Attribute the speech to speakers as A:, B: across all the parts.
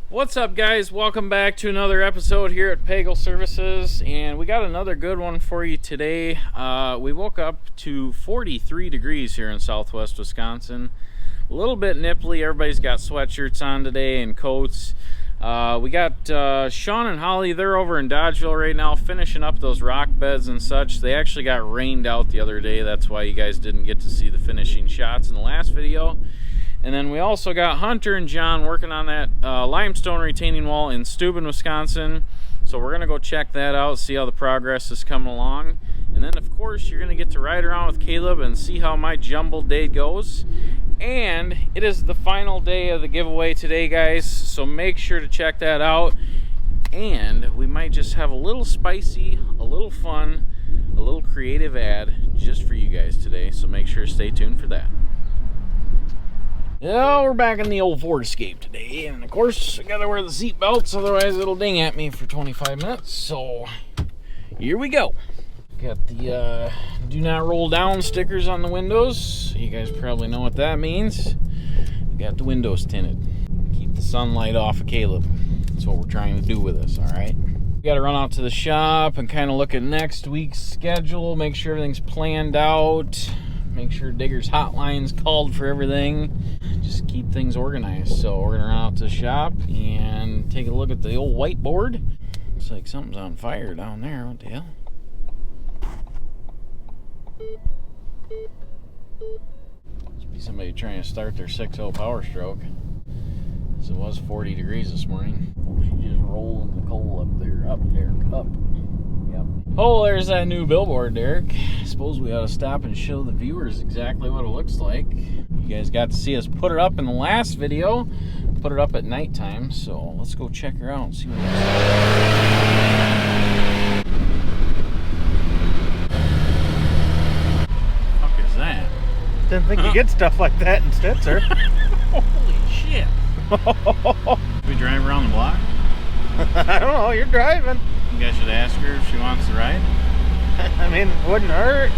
A: What's up, guys? Welcome back to another episode here at Pagel Services, and we got another good one for you today. We woke up to 43 degrees here in southwest Wisconsin. A little bit nipply. Everybody's got sweatshirts on today and coats. We got Shawn and Holly. They're over in Dodgeville right now finishing up those rock beds and such. They actually got rained out the other day. That's why you guys didn't get to see the finishing shots in the last video. And then we also got Hunter and John working on that limestone retaining wall in Steuben, Wisconsin. So we're going to go check that out, see how the progress is coming along. And then, of course, you're going to get to ride around with Kaleb and see how my jumbled day goes. And it is the final day of the giveaway today, guys. So make sure to check that out. And we might just have a little spicy, a little fun, a little creative ad just for you guys today. So make sure to stay tuned for that. Yeah, we're back in the old Ford Escape today, and of course I gotta wear the seat belts, otherwise it'll ding at me for 25 minutes. So here we go. Got the do not roll down stickers on the windows. You guys probably know what that means. Got the windows tinted. Keep the sunlight off of Kaleb. That's what we're trying to do with this. All right. We got to run out to the shop and kind of look at next week's schedule. Make sure everything's planned out. Make sure Digger's hotline's called for everything. Just keep things organized. So we're gonna run out to the shop and take a look at the old whiteboard. Looks like something's on fire down there. What the hell? Must be somebody trying to start their 6.0 Power Stroke. So it was 40 degrees this morning. She just rolling the coal up there, up. Yep. Oh, there's that new billboard, Derek. I suppose we ought to stop and show the viewers exactly what it looks like. You guys got to see us put it up in the last video. Put it up at nighttime, so let's go check her out and see what it looks like. What the fuck is that?
B: Didn't think you get stuff like that in Stitzer.
A: Holy shit. Should we drive around the block?
B: I don't know, you're driving.
A: You guys should ask her if she wants to ride.
B: I mean, it wouldn't hurt.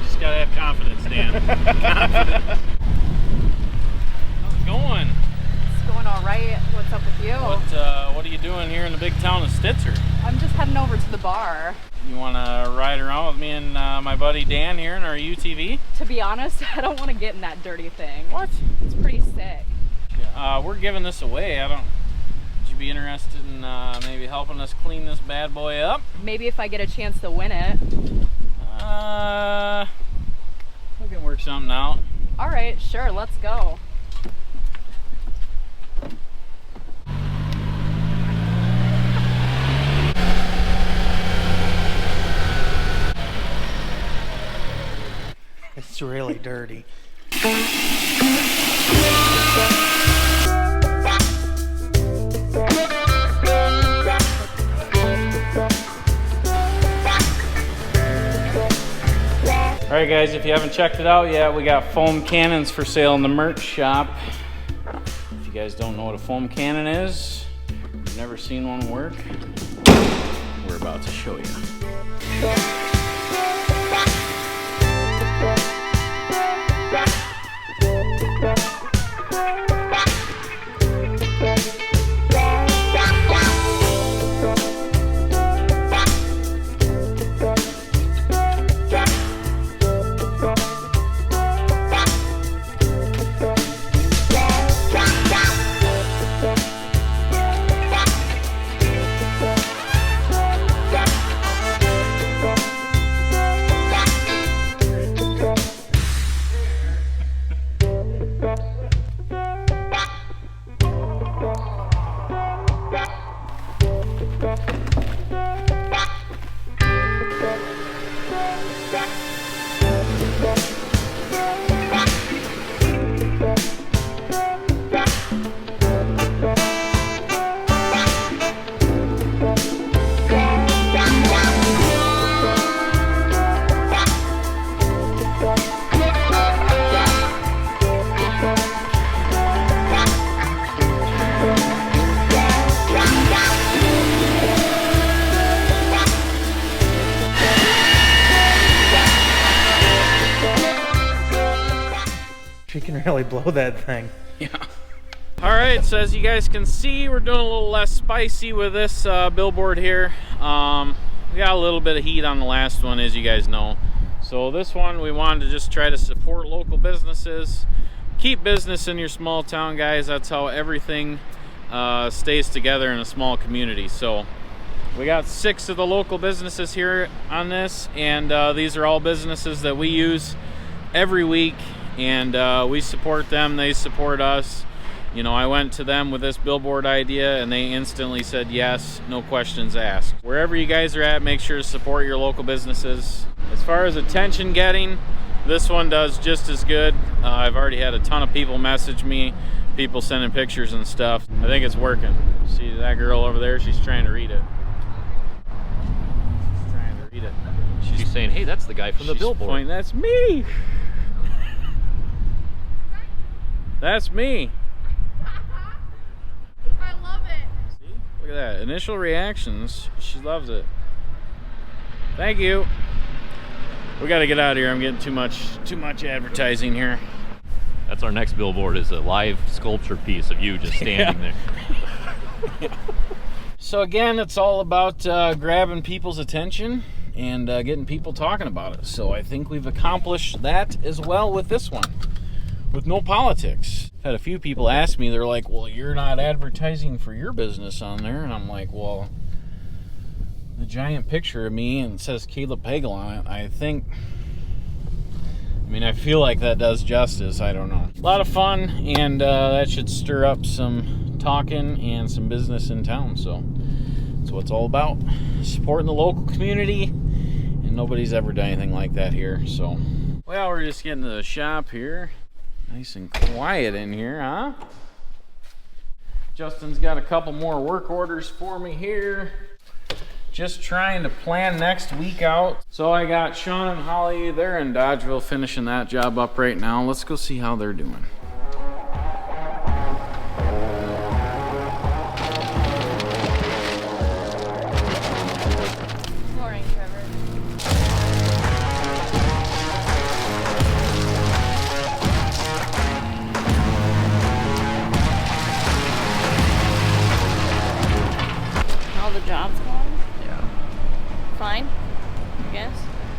A: Just gotta have confidence, Dan. Confidence. How's it going?
C: It's going all right. What's up with you?
A: What are you doing here in the big town of Stitzer?
C: I'm just heading over to the bar.
A: You want to ride around with me and my buddy Dan here in our UTV?
C: To be honest, I don't want to get in that dirty thing.
A: What?
C: It's pretty sick.
A: We're giving this away. Would you be interested in maybe helping us clean this bad boy up?
C: Maybe if I get a chance to win it.
A: We can work something out.
C: All right, sure, let's go.
B: It's really dirty.
A: Alright guys, if you haven't checked it out yet, we got foam cannons for sale in the merch shop. If you guys don't know what a foam cannon is, you've never seen one work, we're about to show you.
B: She can really blow that thing.
A: Yeah. Alright, so as you guys can see, we're doing a little less spicy with this billboard here. We got a little bit of heat on the last one, as you guys know. So this one, we wanted to just try to support local businesses. Keep business in your small town, guys. That's how everything stays together in a small community. So we got 6 of the local businesses here on this, and these are all businesses that we use every week, and we support them, they support us. You know, I went to them with this billboard idea and they instantly said yes, no questions asked. Wherever you guys are at, make sure to support your local businesses. As far as attention getting, this one does just as good. I've already had a ton of people message me, people sending pictures and stuff. I think it's working. See that girl over there? She's trying to read it. She's trying to read it.
D: She's saying, hey, that's the guy from the billboard.
A: Pointing, that's me. That's me.
E: I love it.
A: See? Look at that. Initial reactions. She loves it. Thank you. We got to get out of here. I'm getting too much advertising here.
D: That's our next billboard, is a live sculpture piece of you just standing there.
A: So again, it's all about grabbing people's attention and getting people talking about it. So I think we've accomplished that as well with this one, with no politics. Had a few people ask me, they're like, well, you're not advertising for your business on there. And I'm like, well, the giant picture of me and it says Kaleb Pagel on it, I feel like that does justice. I don't know. A lot of fun, and that should stir up some talking and some business in town. So that's what it's all about, supporting the local community, and nobody's ever done anything like that here. So, well, we're just getting to the shop here. Nice and quiet in here, huh? Justin's got a couple more work orders for me here. Just trying to plan next week out. So I got Shawn and Holly, they're in Dodgeville finishing that job up right now. Let's go see how they're doing.
E: Morning, Trevor. All the jobs going?
D: Yeah.
E: Fine, I guess.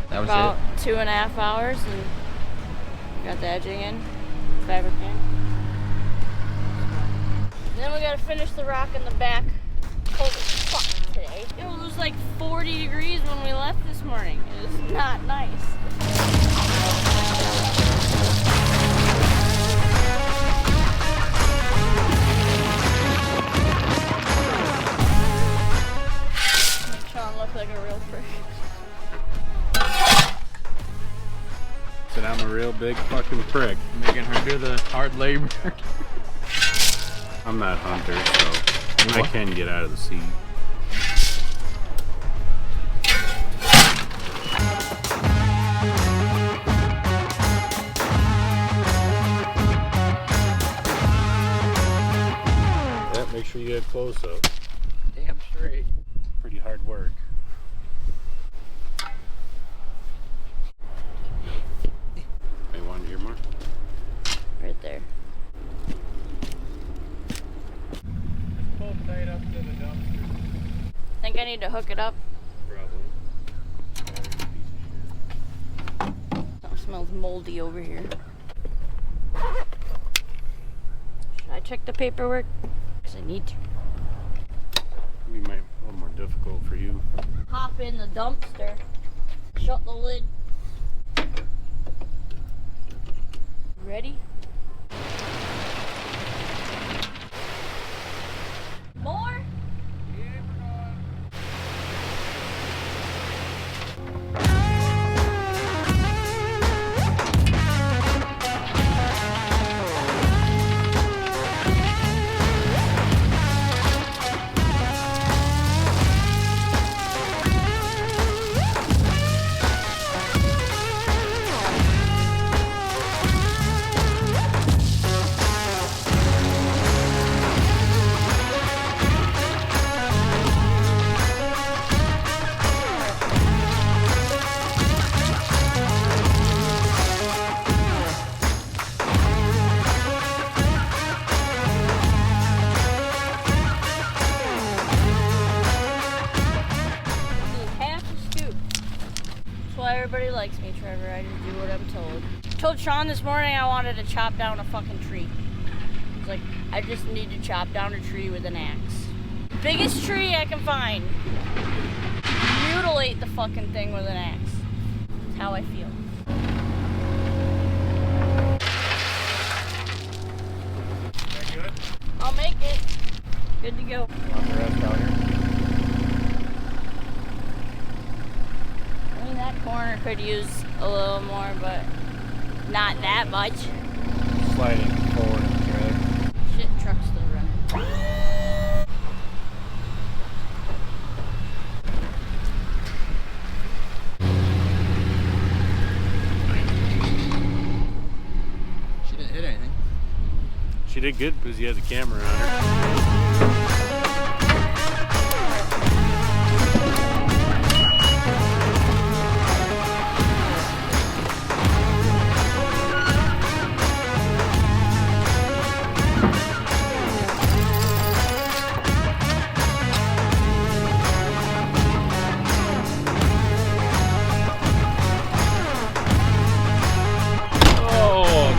D: That was
E: About
D: it.
E: 2.5 hours and got the edging in, fabric in. Then we gotta finish the rock in the back. Cold as fuck today. It was like 40 degrees when we left this morning. It was not nice. Shawn looked like a real prick.
F: Said I'm a real big fucking prick.
A: Making her do the hard labor.
F: I'm not Hunter, so I can get out of the seat. Yeah, make sure you get close up.
D: Damn straight.
F: Pretty hard work. Hey, want to hear more?
E: Right there.
A: Pull tight up to the dumpster.
E: Think I need to hook it up?
F: Probably.
E: It smells moldy over here. Should I check the paperwork? Because I need to.
F: We might a little more difficult for you.
E: Hop in the dumpster. Shut the lid. Ready? More? whatever. I just do what I'm told. I told Shawn this morning I wanted to chop down a fucking tree. It's like, I just need to chop down a tree with an axe. Biggest tree I can find. Mutilate the fucking thing with an axe. That's how I feel.
B: That good?
E: I'll make it. Good to go.
B: On the rest out here.
E: I mean, that corner could use a little more, but not that much.
B: Sliding forward in the trailer.
E: Shit, truck's still running.
G: She didn't hit anything.
F: She did good because you had the camera on her.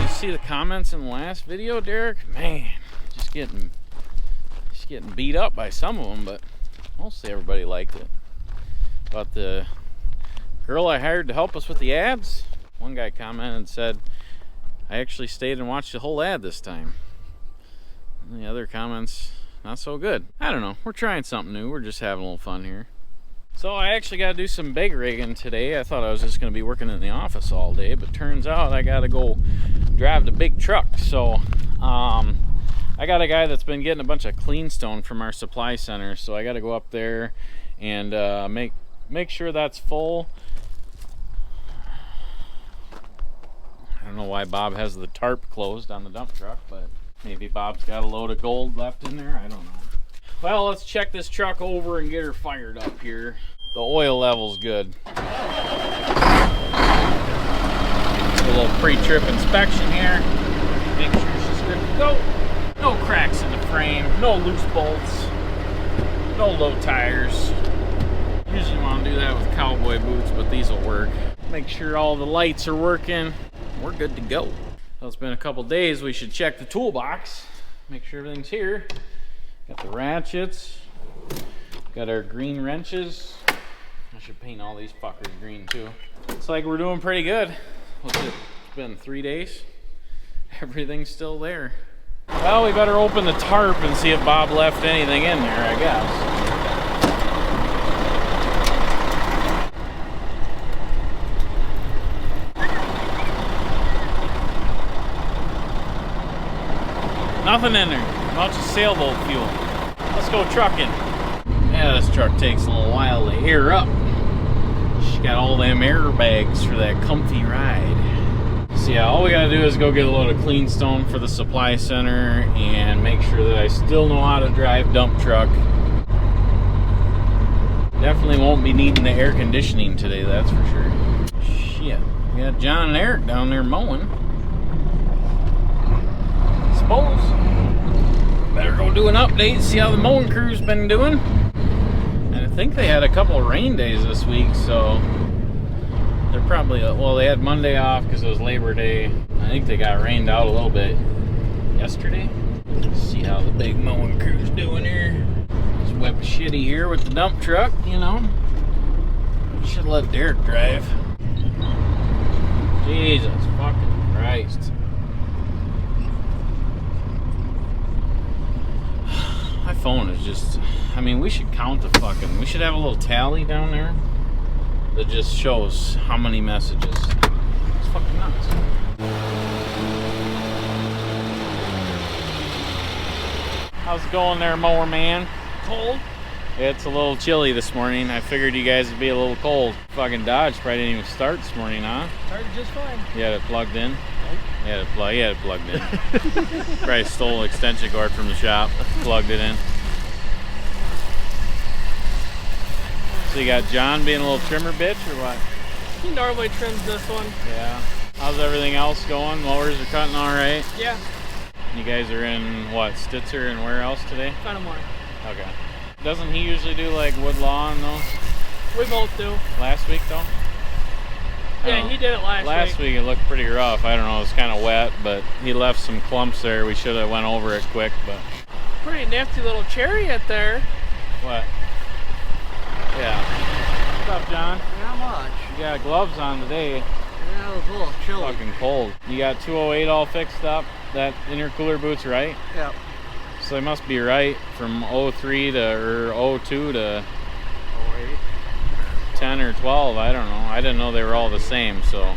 A: See the comments in the last video, Derek? Man, just getting beat up by some of them, but mostly everybody liked it. But the girl I hired to help us with the ads, one guy commented and said, I actually stayed and watched the whole ad this time. And the other comments, not so good. I don't know, we're trying something new, we're just having a little fun here. So I actually got to do some big rigging today. I thought I was just going to be working in the office all day, but turns out I got to go drive the big truck. So I got a guy that's been getting a bunch of clean stone from our supply center, so I got to go up there and make sure that's full. I don't know why Bob has the tarp closed on the dump truck, but maybe Bob's got a load of gold left in there. I don't know. Well, let's check this truck over and get her fired up here. The oil level's good. A little pre-trip inspection here. Make sure she's good to go. No cracks in the frame, no loose bolts, no low tires. Usually want to do that with cowboy boots, but these will work. Make sure all the lights are working. We're good to go. Well, it's been a couple days. We should check the toolbox. Make sure everything's here. Got the ratchets, got our green wrenches. I should paint all these fuckers green too. It's like we're doing pretty good. What's it? It's been 3 days. Everything's still there. Well, we better open the tarp and see if Bob left anything in there, I guess. Nothing in there. Bunch of sailboat fuel. Let's go trucking. Yeah, this truck takes a little while to air up. She got all them airbags for that comfy ride. So yeah, all we gotta do is go get a load of clean stone for the supply center and make sure that I still know how to drive dump truck. Definitely won't be needing the air conditioning today, that's for sure. Shit, we got John and Eric down there mowing. Suppose. Better go do an update, see how the mowing crew's been doing. And I think they had a couple of rain days this week, so they're probably, well, they had Monday off because it was Labor Day. I think they got rained out a little bit yesterday. See how the big mowing crew's doing here. Just whip shitty here with the dump truck, you know. Should let Derek drive. Jesus fucking Christ. My phone is just, I mean, we should count the fucking, we should have a little tally down there that just shows how many messages. It's fucking nuts. How's it going there, mower man? Cold? It's a little chilly this morning. I figured you guys would be a little cold. Fucking Dodge probably didn't even start this morning, huh?
B: Started just fine.
A: You had it plugged in? You had it plugged in. Probably stole an extension cord from the shop, plugged it in. So you got John being a little trimmer bitch or what?
H: He normally trims this one.
A: Yeah. How's everything else going? Mowers are cutting all right?
H: Yeah,
A: You guys are in, what, Stitzer and where else today?
H: kind of more.
A: Okay. Doesn't he usually do like wood lawn those?
H: We both do.
A: Last week though?
H: Yeah, he did it last week.
A: week it looked pretty rough. I don't know, it was kind of wet, but he left some clumps there. We should have went over it quick, but
H: Pretty nifty little chariot there.
A: what? Yeah. What's up, John?
G: Not much.
A: You got gloves on today.
G: Yeah, it was a little chilly.
A: Fucking cold. You got 208 all fixed up. That intercooler boot's right.
G: Yep.
A: So they must be right from 03 to or 02 to
G: 08.
A: 10 or 12. I don't know. I didn't know they were all the same. So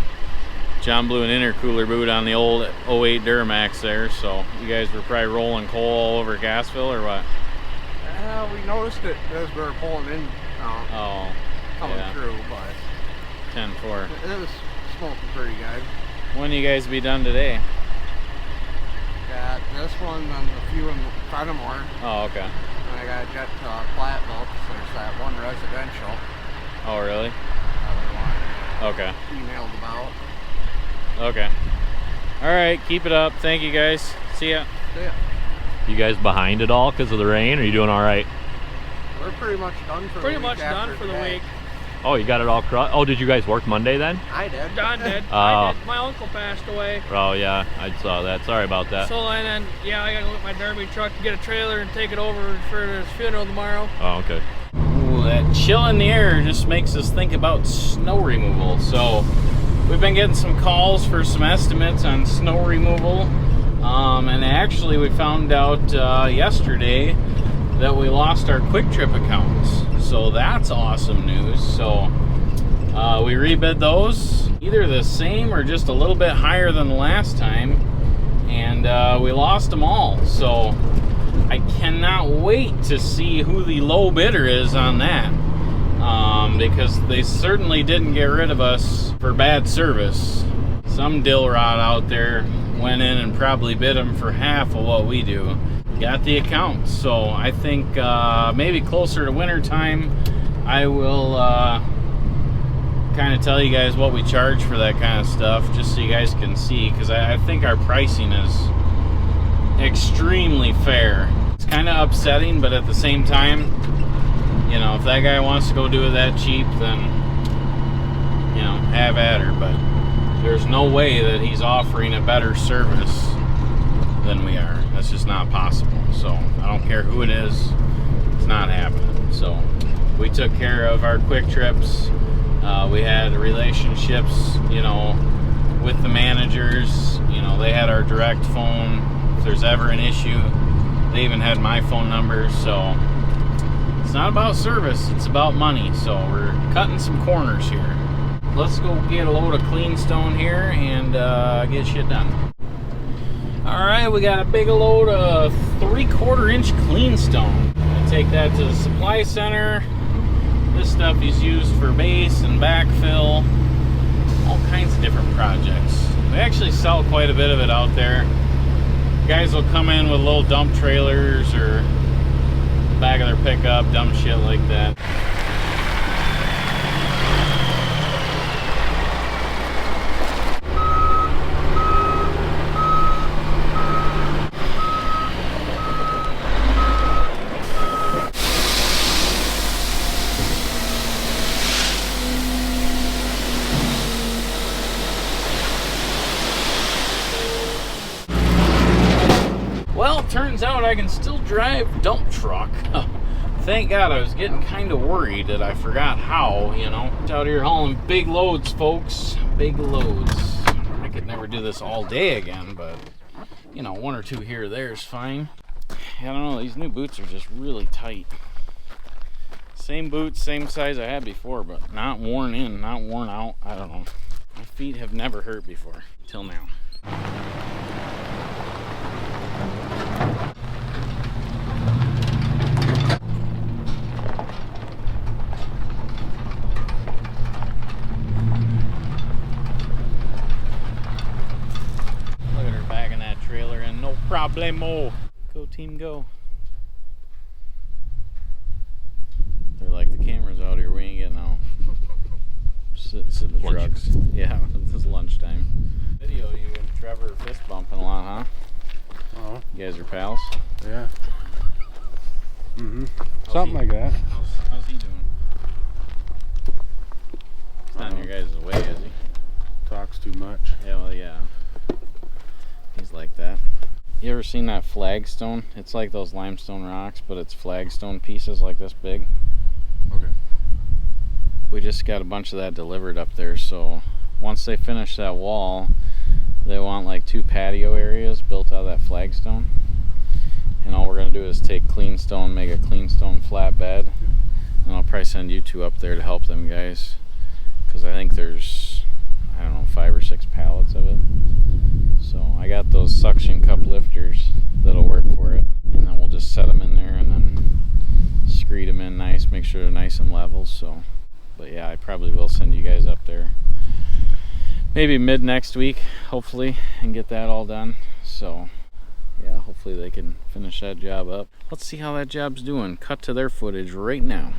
A: John blew an intercooler boot on the old 08 Duramax there. So you guys were probably rolling coal all over Gasville or what?
G: We noticed it as we were pulling in,
A: Oh,
G: coming
A: yeah.
G: through, but
A: 10-4.
G: it was smoking pretty good.
A: When you guys be done today?
G: Got this one and a few in front of more.
A: Oh, okay.
G: And I got to jet to Platteville because there's that one residential
A: Oh, really?
G: that we want
A: Okay.
G: emailed about.
A: Okay. All right. Keep it up. Thank you, guys. See ya.
G: So yeah,
D: You guys behind at all because of the rain? Or are you doing all right?
G: we're pretty much done for
H: Pretty
G: the week
H: much done
G: after
H: for the
G: today.
H: week.
D: Oh, you got it all crushed? Oh, did you guys work Monday then?
G: I did.
H: John did.
D: Oh.
H: I did. My uncle passed away.
D: Oh, yeah, I saw that. Sorry about that.
H: So and then yeah, I gotta go with my derby truck to get a trailer and take it over for his funeral tomorrow.
D: Oh, okay.
A: Ooh, that chill in the air just makes us think about snow removal. So we've been getting some calls for some estimates on snow removal. And actually we found out yesterday that we lost our Quick Trip accounts. So that's awesome news. So we rebid those, either the same or just a little bit higher than the last time. And we lost them all. So I cannot wait to see who the low bidder is on that. Because they certainly didn't get rid of us for bad service. Some dill rod out there went in and probably bid them for half of what we do. Got the accounts. So I think maybe closer to winter time I will kind of tell you guys what we charge for that kind of stuff, just so you guys can see, because I think our pricing is extremely fair. It's kind of upsetting, but at the same time, you know, if that guy wants to go do it that cheap, then, you know, have at her. But there's no way that he's offering a better service than we are. That's just not possible. So I don't care who it is, it's not happening. So we took care of our quick trips. We had relationships, you know, with the managers. You know, they had our direct phone if there's ever an issue. They even had my phone number. So it's not about service, it's about money. So we're cutting some corners here. Let's go get a load of clean stone here and get shit done. All right, we got a big load of 3/4 inch clean stone. I take that to the supply center. This stuff is used for base and backfill, all kinds of different projects. We actually sell quite a bit of it out there. Guys will come in with little dump trailers or back of their pickup, dump shit like that. Well, turns out I can still drive dump truck. Thank God, I was getting kind of worried that I forgot how, you know. Out here hauling big loads, folks. Big loads. I could never do this all day again, but, you know, 1 or 2 here or there is fine. I don't know, these new boots are just really tight. Same boots, same size I had before, but not worn in, not worn out. I don't know. My feet have never hurt before, till now. Look at her bagging that trailer in, no problemo. Go team, go. They're like, the camera's out here, we ain't getting out. Sit in the
D: Lunch.
A: trucks. Yeah, this is lunchtime. Video, you and Trevor fist bumping a lot, huh?
F: Oh,
A: You guys are pals?
F: yeah. Something like that.
A: How's he doing? He's not in your guys' way, is he?
F: talks too much.
A: Yeah, well, yeah. He's like that. You ever seen that flagstone? It's like those limestone rocks, but it's flagstone pieces like this big.
F: Okay.
A: We just got a bunch of that delivered up there, so once they finish that wall, they want like 2 patio areas built out of that flagstone. And all we're going to do is take clean stone, make a clean stone flatbed, and I'll probably send you 2 up there to help them guys, because I think there's, I don't know, 5 or 6 pallets of it. So I got those suction cup lifters that'll work for it, and then we'll just set them in there and then screed them in nice, make sure they're nice and level. So, but yeah, I probably will send you guys up there maybe mid next week, hopefully, and get that all done. So yeah, hopefully they can finish that job up. Let's see how that job's doing. Cut to their footage right now.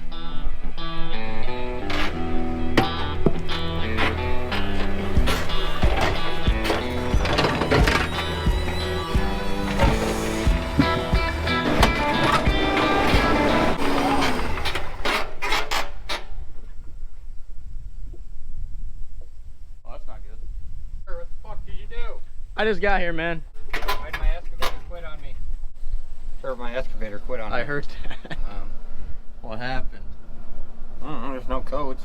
H: I just got here, man.
G: Why'd my excavator quit on me? Sure, my excavator quit on me.
H: I heard that.
G: What happened? I don't know, there's no codes.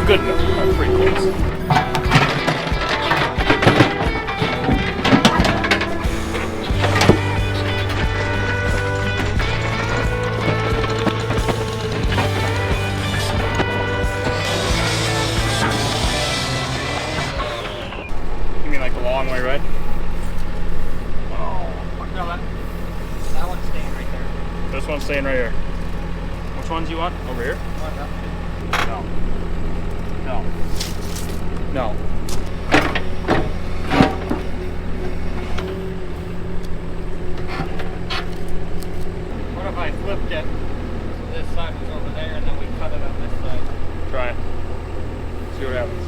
B: Good enough. That's pretty close. You mean like the long way, right?
G: Oh, no, that one's staying right there.
B: This one's staying right here. Which ones you want? Over here? No. No. No.
G: What if I flipped it so this side was over there and then we cut it on this side?
B: Try it. See what happens.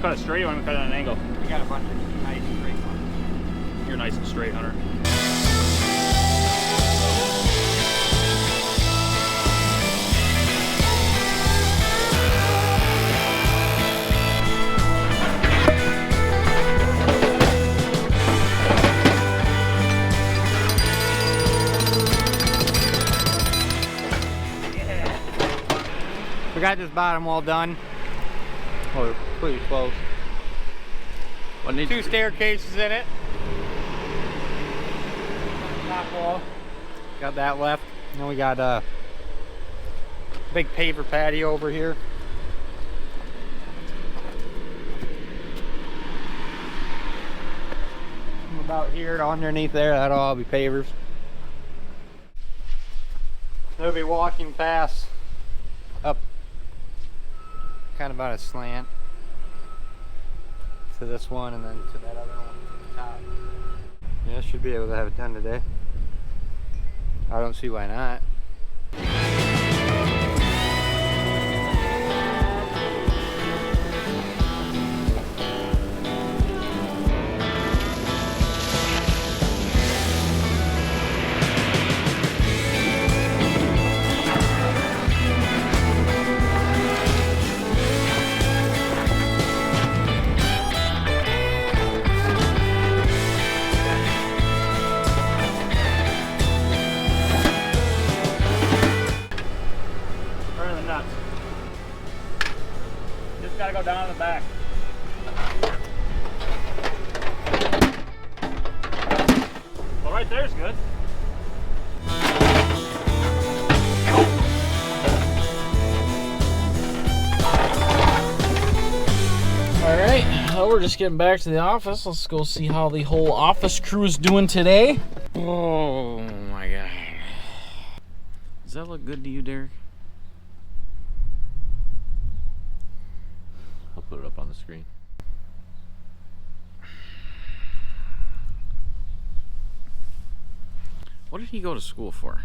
B: Cut it straight, or want me to cut it at an angle?
G: We got a bunch of nice straight ones.
B: You're nice and straight, Hunter.
G: We got this bottom wall done. Oh, we're pretty close.
H: What needs
G: 2 staircases in it. Top wall. Got that left. And then we got a big paver patio over here. From about here to underneath there, that'll all be pavers. They'll be walking past up kind of on a slant to this one and then to that other one at the top. Yeah, should be able to have it done today. I don't see why not.
B: Gotta go down to the back. Good.
A: Alright, well, we're just getting back to the office. Let's go see how the whole office crew is doing today. Oh my god. Does that look good to you, Derek?
D: I'll put it up on the screen.
A: What did he go to school for?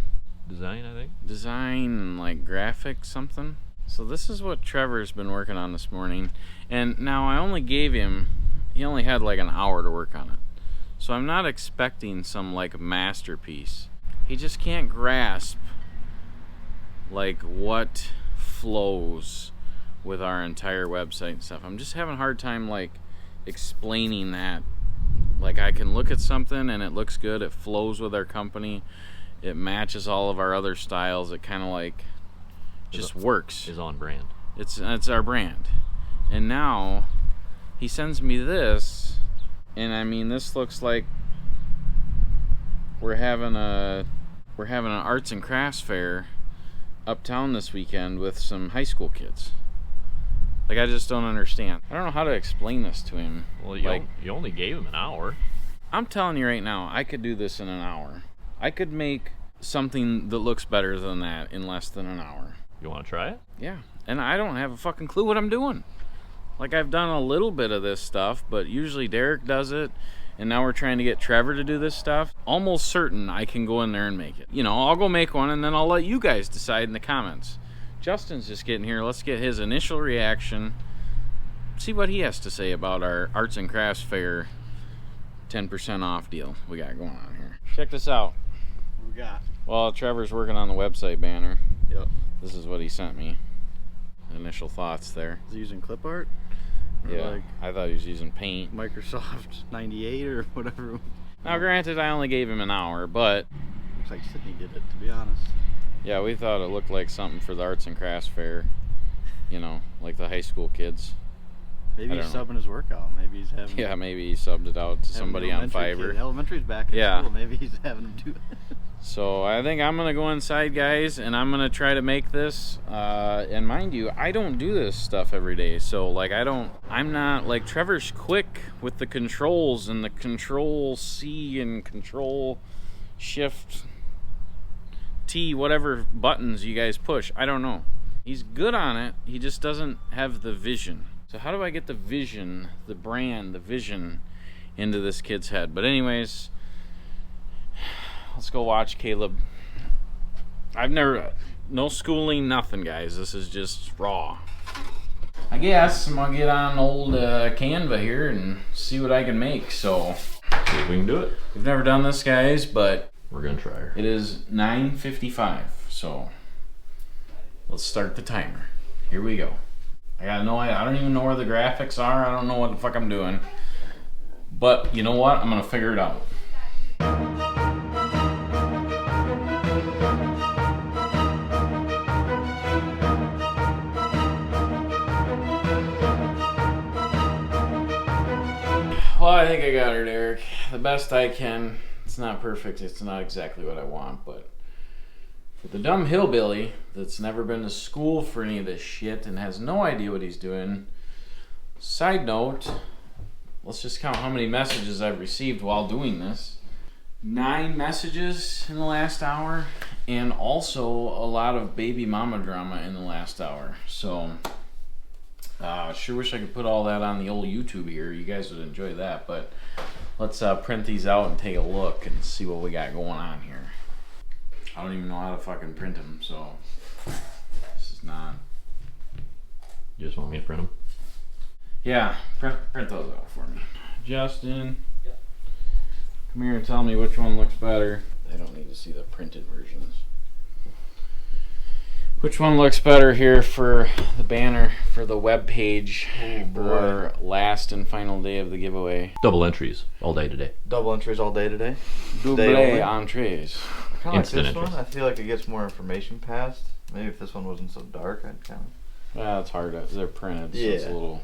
D: Design, I think.
A: Design, like graphics, something? So this is what Trevor's been working on this morning. And now I only gave him, he only had like an hour to work on it. So I'm not expecting some like masterpiece. He just can't grasp like what flows with our entire website and stuff. I'm just having a hard time like explaining that. Like I can look at something and it looks good, it flows with our company, it matches all of our other styles, it kind of like just works.
D: Is on brand.
A: It's our brand. And now he sends me this, and I mean this looks like we're having an arts and crafts fair uptown this weekend with some high school kids. Like I just don't understand. I don't know how to explain this to him.
D: Well, you only gave him an hour.
A: I'm telling you right now, I could do this in an hour. I could make something that looks better than that in less than an hour.
D: You want to try it?
A: Yeah, and I don't have a fucking clue what I'm doing. Like I've done a little bit of this stuff, but usually Derek does it, and now we're trying to get Trevor to do this stuff. Almost certain I can go in there and make it. You know, I'll go make one, and then I'll let you guys decide in the comments. Justin's just getting here. Let's get his initial reaction. See what he has to say about our Arts and Crafts Fair 10% off deal we got going on here. Check this out.
F: What we got?
A: Well, Trevor's working on the website banner.
F: Yep.
A: This is what he sent me. Initial thoughts there.
F: Is he using clip art? Or
A: Yeah,
F: like
A: I thought he was using paint.
F: Microsoft 98 or whatever.
A: Now, granted, I only gave him an hour, but
F: Looks like Sydney did it, to be honest.
A: yeah, we thought it looked like something for the Arts and Crafts Fair. You know, like the high school kids.
F: Maybe
A: I
F: he's
A: don't know.
F: subbing his workout. Maybe he's having.
A: Yeah, maybe he subbed it out to
F: having
A: somebody
F: an
A: on
F: elementary
A: Fiverr.
F: kid. Elementary's back in
A: Yeah.
F: school. Maybe he's having them do it.
A: So I think I'm gonna go inside, guys, and I'm gonna try to make this. And mind you, I don't do this stuff every day. So like, I'm not like Trevor's quick with the controls and the Control C and Control Shift T, whatever buttons you guys push. I don't know. He's good on it. He just doesn't have the vision. So how do I get the vision, the brand, the vision into this kid's head? But anyways. Let's go watch Kaleb. No schooling, nothing, guys. This is just raw. I guess I'm gonna get on old Canva here and see what I can make. So,
D: See if we can do it.
A: we've never done this, guys, but
D: We're gonna try her.
A: it is 9:55. So, let's start the timer. Here we go. I don't even know where the graphics are. I don't know what the fuck I'm doing. But you know what? I'm gonna figure it out. Well, I think I got her, Derek. The best I can. It's not perfect. It's not exactly what I want, but for the dumb hillbilly that's never been to school for any of this shit and has no idea what he's doing. Side note, let's just count how many messages I've received while doing this. 9 messages in the last hour, and also a lot of baby mama drama in the last hour. So sure wish I could put all that on the old YouTube here. You guys would enjoy that, but let's print these out and take a look and see what we got going on here. I don't even know how to fucking print them, so this is not.
D: You just want me to print them?
A: Yeah, print those out for me. Justin, come here and tell me which one looks better. I don't need to see the printed versions. Which one looks better here for the banner for the web page for last and final day of the giveaway?
D: Double entries all day today.
G: Double entries all day today.
A: Double
G: only?
A: entrees.
G: Kind of like
D: Instant
G: this one.
D: interest.
G: I feel like it gets more information passed. Maybe if this one wasn't so dark, I'd kind of.
A: Well, it's hard. They're printed, so it's a
G: Yeah.
A: little.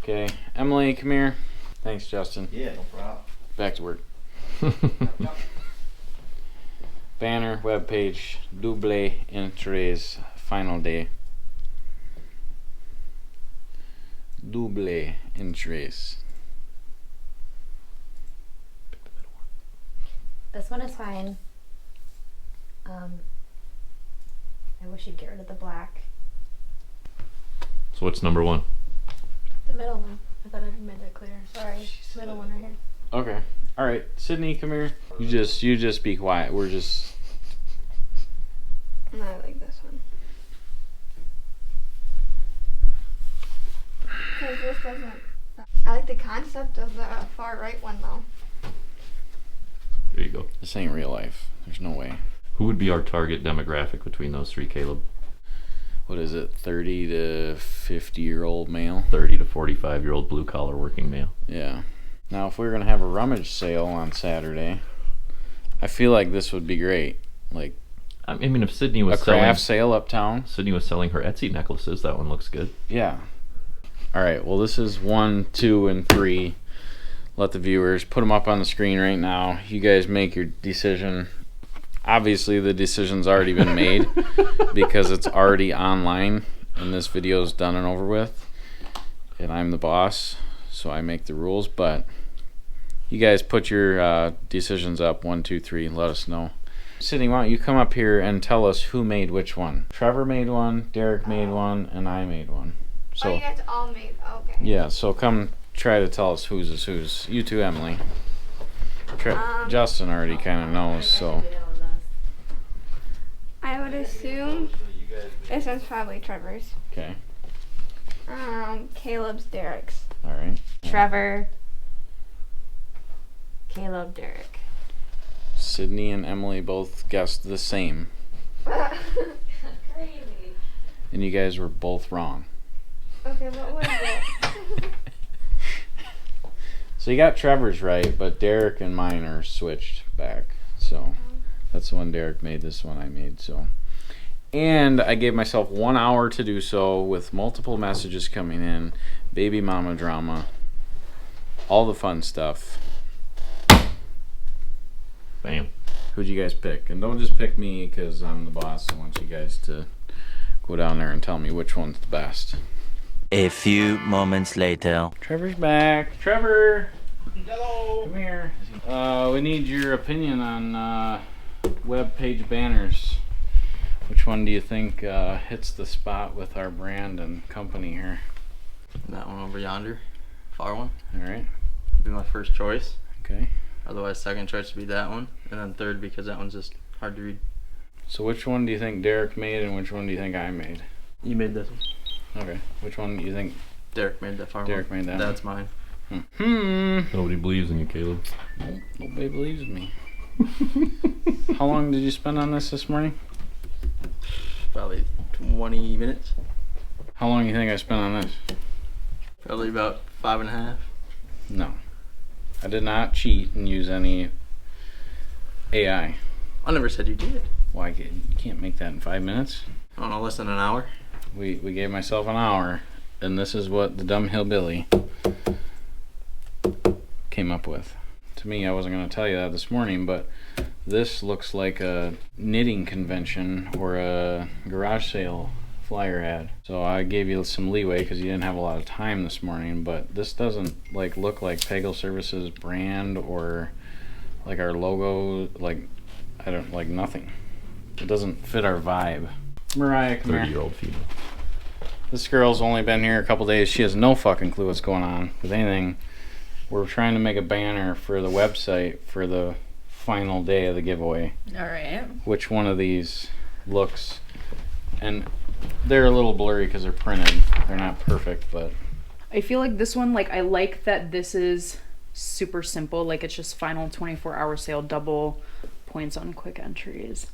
A: Okay, Emily, come here. Thanks, Justin.
G: Yeah, no problem.
A: Back to work. Banner, webpage, double entrées, final day. Double entrées.
I: This one is fine. I wish you'd get rid of the black.
D: So what's number one?
I: The middle one. I thought I made that clear. Sorry. Middle one right here.
A: Okay. All right, Sydney, come here. You just be quiet. We're just.
I: No, I like this one. Because this doesn't. I like the concept of the far right one though.
D: There you go.
A: This ain't real life. There's no way.
D: Who would be our target demographic between those three, Caleb?
A: What is it? 30 to 50-year-old male.
D: 30 to 45-year-old blue-collar working male.
A: Yeah. Now, if we were gonna have a rummage sale on Saturday, I feel like this would be great. Like,
D: I mean, if Sydney
A: a
D: was
A: craft sale uptown.
D: Sydney was selling her Etsy necklaces, that one looks good.
A: Yeah. All right. Well, this is 1, 2, and 3. Let the viewers put them up on the screen right now. You guys make your decision. Obviously, the decision's already been made because it's already online and this video's done and over with. And I'm the boss, so I make the rules. But you guys put your decisions up. 1, 2, 3. Let us know. Sydney, why don't you come up here and tell us who made which one? Trevor made one, Derek made one, and I made one. So,
I: you guys all made. Okay.
A: yeah, so come try to tell us whose is whose. You too, Emily. Justin already kind of knows, so.
I: I would assume this one's probably Trevor's.
A: Okay.
I: Caleb's, Derek's.
A: All right.
I: Trevor, Caleb, Derek.
A: Sydney and Emily both guessed the same,
I: Crazy.
A: and you guys were both wrong.
I: Okay, what was it?
A: So you got Trevor's right, but Derek and mine are switched back. So that's the one Derek made, this one I made. So, and I gave myself 1 hour to do so with multiple messages coming in, baby mama drama, all the fun stuff.
D: Bam.
A: Who'd you guys pick? And don't just pick me because I'm the boss. I want you guys to go down there and tell me which one's the best.
J: A few moments later.
A: Trevor's back. Trevor!
F: Hello.
A: Come here. We need your opinion on web page banners. Which one do you think hits the spot with our brand and company here?
K: That one over yonder. Far one.
A: Alright.
K: Would be my first choice.
A: Okay.
K: Otherwise, second choice would be that one. And then third because that one's just hard to read.
A: So which one do you think Derek made and which one do you think I made?
K: You made this one.
A: Okay. Which one do you think?
K: Derek made that far
A: Derek
K: one.
A: made that
K: That's mine.
D: Nobody believes in you, Caleb.
A: Nope, nobody believes me. How long did you spend on this morning?
K: Probably 20 minutes.
A: How long do you think I spent on this?
K: Probably about 5.5.
A: No. I did not cheat and use any AI.
K: I never said you did.
A: Why? You can't make that in 5 minutes.
K: I don't know, less than an hour.
A: We gave myself an hour, and this is what the dumb hillbilly came up with. To me, I wasn't going to tell you that this morning, but this looks like a knitting convention or a garage sale flyer ad. So I gave you some leeway because you didn't have a lot of time this morning, but this doesn't like look like Pagel Services brand or like our logo, like I don't like nothing. It doesn't fit our vibe. Mariah, come here.
D: 30-year-old female.
A: This girl's only been here a couple days. She has no fucking clue what's going on with anything. We're trying to make a banner for the website for the final day of the giveaway.
C: All right.
A: Which one of these looks, and they're a little blurry because they're printed. They're not perfect, but
C: I feel like this one, like I like that this is super simple. Like it's just final 24-hour sale, double points on quick entries.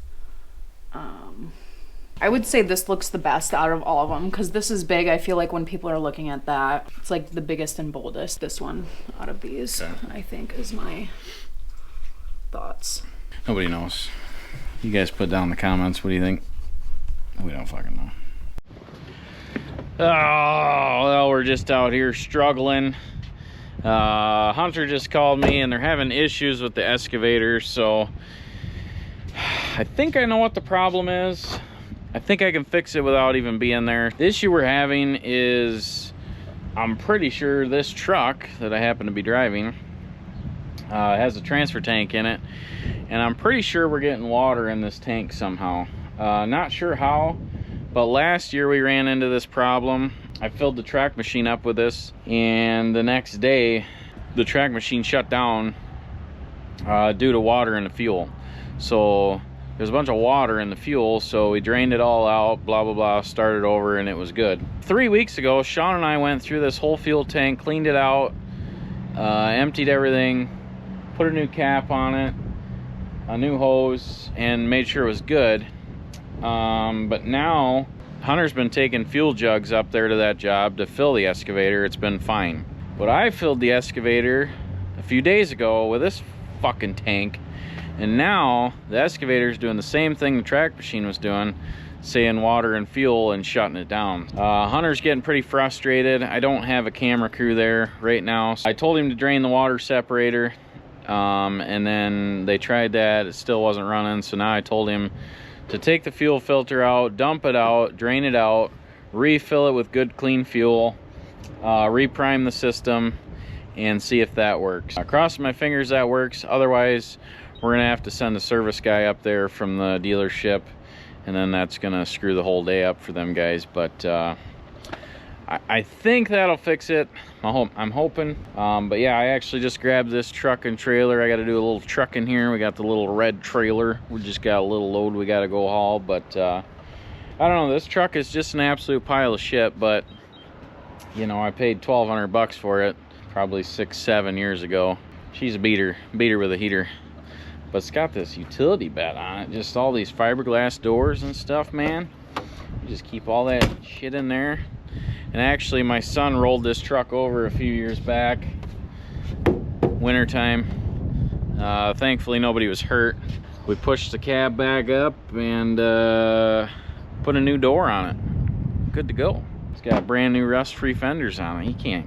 C: I would say this looks the best out of all of them because this is big. I feel like when people are looking at that, it's like the biggest and boldest. This one out of these, okay, I think is my thoughts.
A: Nobody knows. You guys put down in the comments. What do you think? We don't fucking know. Oh, well, we're just out here struggling. Hunter just called me and they're having issues with the excavator, so I think I know what the problem is. I think I can fix it without even being there. The issue we're having is, I'm pretty sure this truck that I happen to be driving has a transfer tank in it, and I'm pretty sure we're getting water in this tank somehow. Not sure how, but last year we ran into this problem. I filled the track machine up with this, and the next day the track machine shut down due to water in the fuel. So there's a bunch of water in the fuel, so we drained it all out, blah blah blah, started over, and it was good. 3 weeks ago, Shawn and I went through this whole fuel tank, cleaned it out, emptied everything, put a new cap on it, a new hose, and made sure it was good. But now Hunter's been taking fuel jugs up there to that job to fill the excavator. It's been fine. But I filled the excavator a few days ago with this fucking tank, and now the excavator's doing the same thing the track machine was doing, saying water and fuel and shutting it down. Hunter's getting pretty frustrated. I don't have a camera crew there right now. So I told him to drain the water separator, and then they tried that. It still wasn't running, so now I told him to take the fuel filter out, dump it out, drain it out, refill it with good clean fuel, reprime the system, and see if that works. Crossing my fingers that works. Otherwise, we're gonna have to send a service guy up there from the dealership, and then that's gonna screw the whole day up for them guys. But I think that'll fix it. I'm hoping. But yeah, I actually just grabbed this truck and trailer. I got to do a little truck in here. We got the little red trailer. We just got a little load we got to go haul. But I don't know. This truck is just an absolute pile of shit. But you know, I paid $1,200 for it probably 6-7 years ago. She's a beater with a heater. But it's got this utility bed on it. Just all these fiberglass doors and stuff, man. You just keep all that shit in there. And actually, my son rolled this truck over a few years back, wintertime. Thankfully, nobody was hurt. We pushed the cab back up and put a new door on it. Good to go. It's got brand new rust-free fenders on it. You can't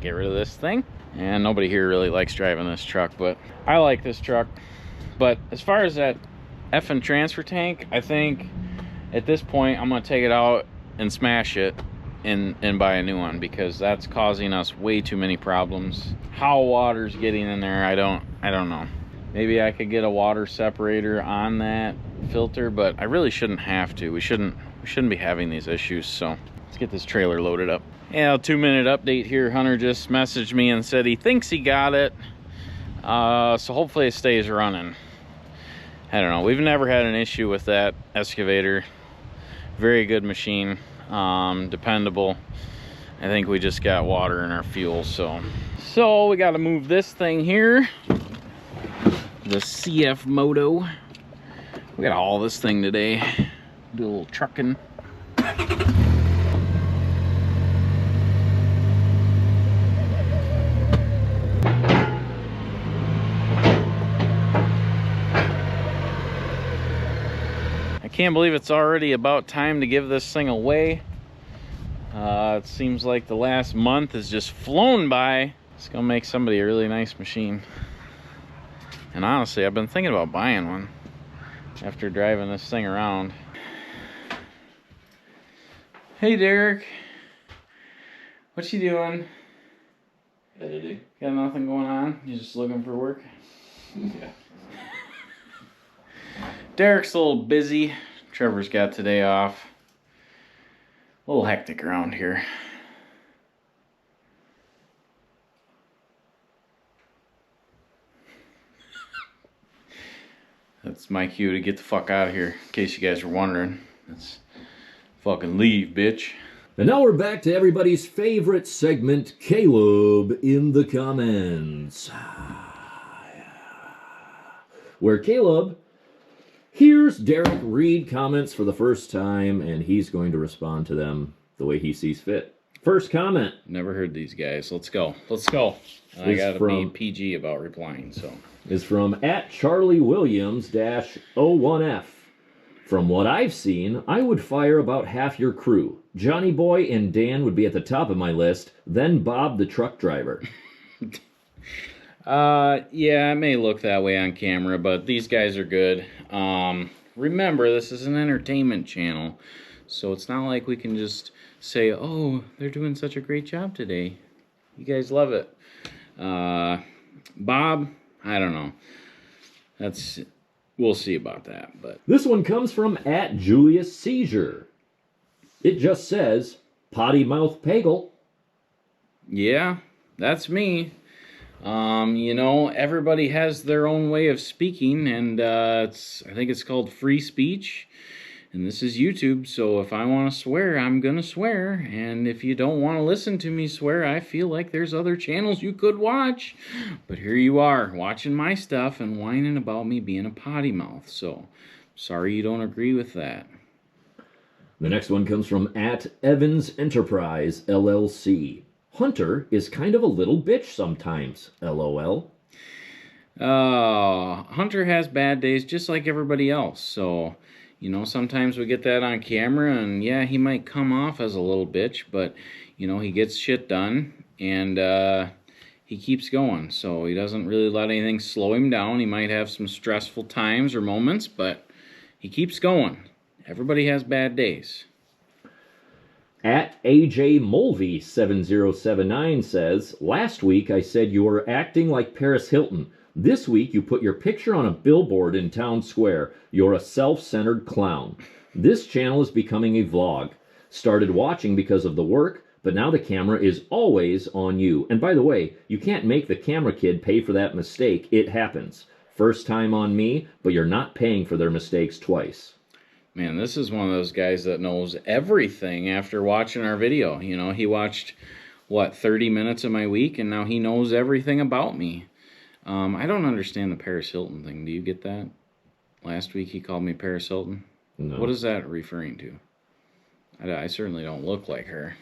A: get rid of this thing. And nobody here really likes driving this truck, but I like this truck. But as far as that effing transfer tank, I think at this point I'm gonna take it out and smash it and buy a new one, because that's causing us way too many problems. How water's getting in there, I don't know. Maybe I could get a water separator on that filter, but I really shouldn't have to. We shouldn't be having these issues. So let's get this trailer loaded up. Yeah, 2-minute update here. Hunter just messaged me and said he thinks he got it. So hopefully it stays running. I don't know. We've never had an issue with that excavator. Very good machine. Dependable. I think we just got water in our fuel, so we got to move this thing here, the CFMOTO. We got all this thing today. Do a little trucking. Can't believe it's already about time to give this thing away. It seems like the last month has just flown by. It's gonna make somebody a really nice machine. And honestly, I've been thinking about buying one after driving this thing around. Hey Derek, what you doing? Got nothing going on? You just looking for work? Yeah. Derek's a little busy. Trevor's got today off. A little hectic around here. That's my cue to get the fuck out of here, in case you guys were wondering. Let's fucking leave, bitch.
L: And now we're back to everybody's favorite segment, Kaleb in the comments. Where Kaleb hears Derek read comments for the first time, and he's going to respond to them the way he sees fit. First comment.
A: Never heard these guys. Let's go. Let's go. I gotta be PG about replying, so.
L: Is from @CharlieWilliams-01F. From what I've seen, I would fire about half your crew. Johnny Boy and Dan would be at the top of my list, then Bob the truck driver.
A: Yeah, it may look that way on camera, but these guys are good. Remember, this is an entertainment channel, so it's not like we can just say, oh, they're doing such a great job today. You guys love it. Bob, I don't know. We'll see about that. But
L: this one comes from @JuliusSeizure. It just says, potty mouth Pagel.
A: Yeah, that's me. You know, everybody has their own way of speaking, and I think it's called free speech. And this is YouTube, so if I want to swear, I'm going to swear. And if you don't want to listen to me swear, I feel like there's other channels you could watch. But here you are, watching my stuff and whining about me being a potty mouth. So, sorry you don't agree with that.
L: The next one comes from @Evans Enterprise, LLC. Hunter is kind of a little bitch sometimes, LOL.
A: Hunter has bad days just like everybody else, so... You know, sometimes we get that on camera, and yeah, he might come off as a little bitch, but, you know, he gets shit done, and he keeps going. So he doesn't really let anything slow him down. He might have some stressful times or moments, but he keeps going. Everybody has bad days.
L: @AJMolvey7079 says, last week I said you were acting like Paris Hilton. This week you put your picture on a billboard in town square. You're a self-centered clown. This channel is becoming a vlog. Started watching because of the work, but now the camera is always on you. And by the way, you can't make the camera kid pay for that mistake. It happens. First time on me, but you're not paying for their mistakes twice.
A: Man, this is one of those guys that knows everything after watching our video. You know, he watched, what, 30 minutes of my week, and now he knows everything about me. I don't understand the Paris Hilton thing. Do you get that? Last week he called me Paris Hilton.
L: No.
A: What is that referring to? I certainly don't look like her.